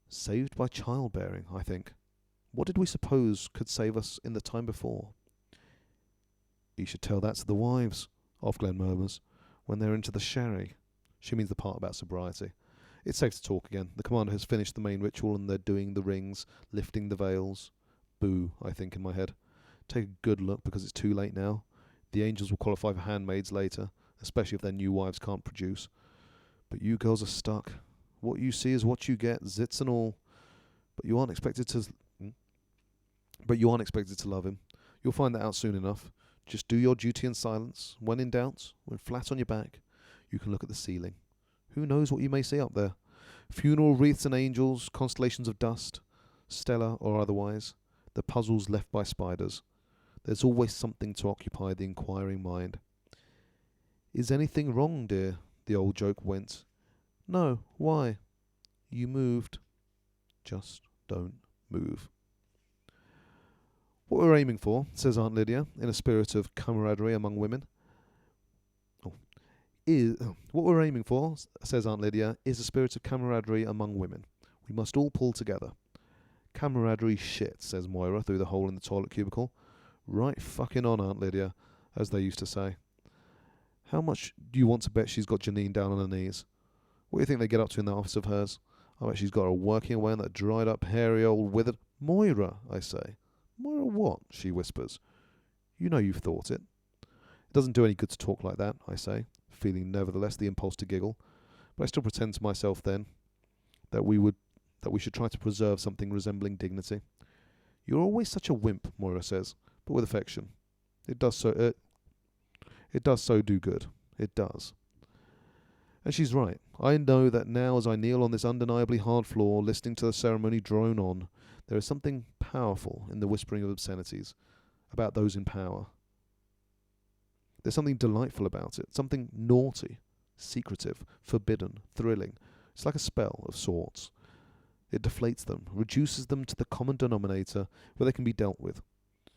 Saved by childbearing, I think. What did we suppose could save us in the time before? You should tell that to the wives, Ofglen murmurs, when they're into the sherry. She means the part about sobriety. It's safe to talk again. The commander has finished the main ritual and they're doing the rings, lifting the veils. Boo, I think in my head. Take a good look because it's too late now. The angels will qualify for handmaids later, especially if their new wives can't produce. But you girls are stuck. What you see is what you get, zits and all. But you aren't expected to love him. You'll find that out soon enough. Just do your duty in silence. When in doubt, when flat on your back, you can look at the ceiling. Who knows what you may see up there? Funeral wreaths and angels, constellations of dust, stellar or otherwise, the puzzles left by spiders. There's always something to occupy the inquiring mind. Is anything wrong, dear? The old joke went. No, why? You moved. Just don't move. What we're aiming for, says Aunt Lydia, in a spirit of camaraderie among women, what we're aiming for, says Aunt Lydia, is a spirit of camaraderie among women. We must all pull together. Camaraderie shit, says Moira through the hole in the toilet cubicle. Right fucking on, Aunt Lydia, as they used to say. How much do you want to bet she's got Janine down on her knees? What do you think they get up to in that office of hers? I bet she's got her working away on that dried up, hairy old withered... Moira, I say. Moira what? She whispers. You know you've thought it. It doesn't do any good to talk like that, I say, feeling nevertheless the impulse to giggle. But I still pretend to myself then that we should try to preserve something resembling dignity. You're always such a wimp, Moira says, but with affection. It does so do good. It does. And she's right. I know that now as I kneel on this undeniably hard floor, listening to the ceremony drone on, there is something powerful in the whispering of obscenities about those in power. There's something delightful about it, something naughty, secretive, forbidden, thrilling. It's like a spell of sorts. It deflates them, reduces them to the common denominator where they can be dealt with.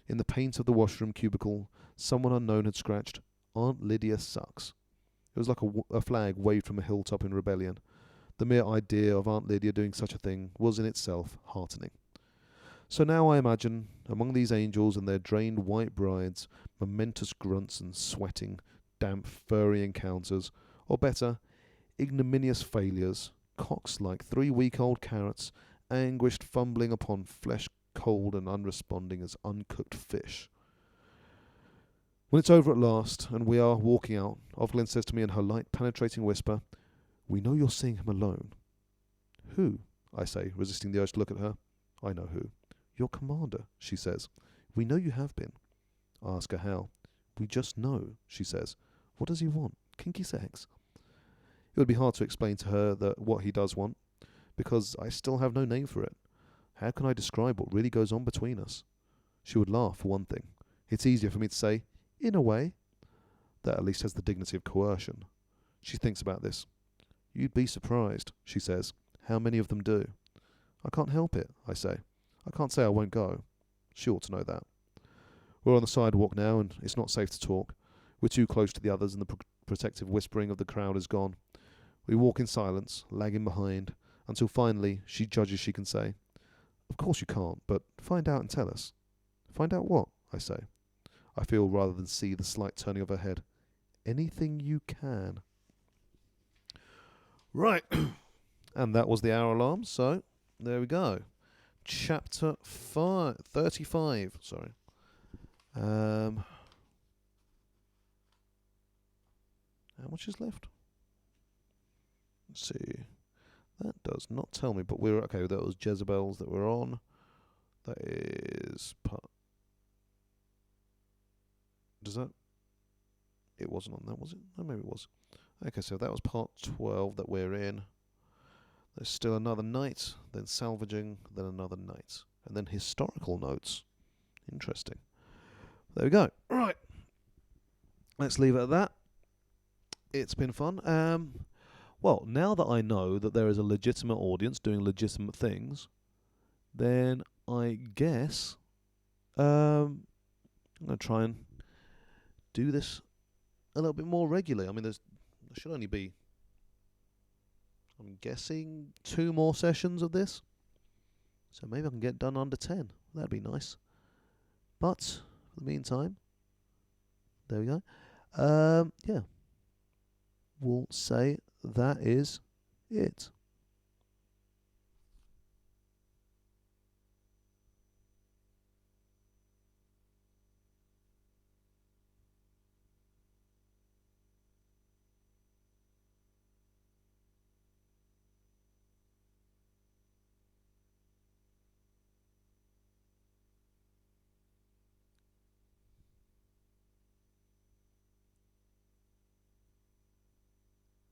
In the paint of the washroom cubicle, someone unknown had scratched, Aunt Lydia sucks. It was like a flag waved from a hilltop in rebellion. The mere idea of Aunt Lydia doing such a thing was in itself heartening. So now I imagine, among these angels and their drained white brides, momentous grunts and sweating, damp, furry encounters, or better, ignominious failures, cocks like 3-week-old carrots, anguished fumbling upon flesh cold and unresponding as uncooked fish. When it's over at last, and we are walking out, Ofglin says to me in her light, penetrating whisper, "We know you're seeing him alone." "Who?" I say, resisting the urge to look at her. "I know who." "Your commander," she says. "We know you have been." I ask her how. "We just know," she says. "What does he want? Kinky sex?" It would be hard to explain to her what he does want, because I still have no name for it. How can I describe what really goes on between us? She would laugh, for one thing. It's easier for me to say, "In a way." That at least has the dignity of coercion. She thinks about this. "You'd be surprised," she says, "how many of them do." "I can't help it," I say. "I can't say I won't go." She ought to know that. We're on the sidewalk now, and it's not safe to talk. We're too close to the others, and the protective whispering of the crowd is gone. We walk in silence, lagging behind, until finally she judges she can say, "Of course you can't, but find out and tell us." "Find out what?" I say. I feel rather than see the slight turning of her head. "Anything you can." Right. And that was the hour alarm, so there we go. Chapter 35. Sorry. How much is left? Let's see. That does not tell me, but we're okay. That was Jezebel's that we're on. That is part. Does that? It wasn't on that, was it? Oh, maybe it was. Okay, so that was part 12 that we're in. There's still another night, then salvaging, then another night. And then historical notes. Interesting. There we go. Right. Let's leave it at that. It's been fun. Well, now that I know that there is a legitimate audience doing legitimate things, then I guess I'm going to try and do this a little bit more regularly. I mean, there should only be, I'm guessing, 2 more sessions of this. So maybe I can get done under 10. That'd be nice. But for the meantime, there we go. Yeah. We'll say that is it.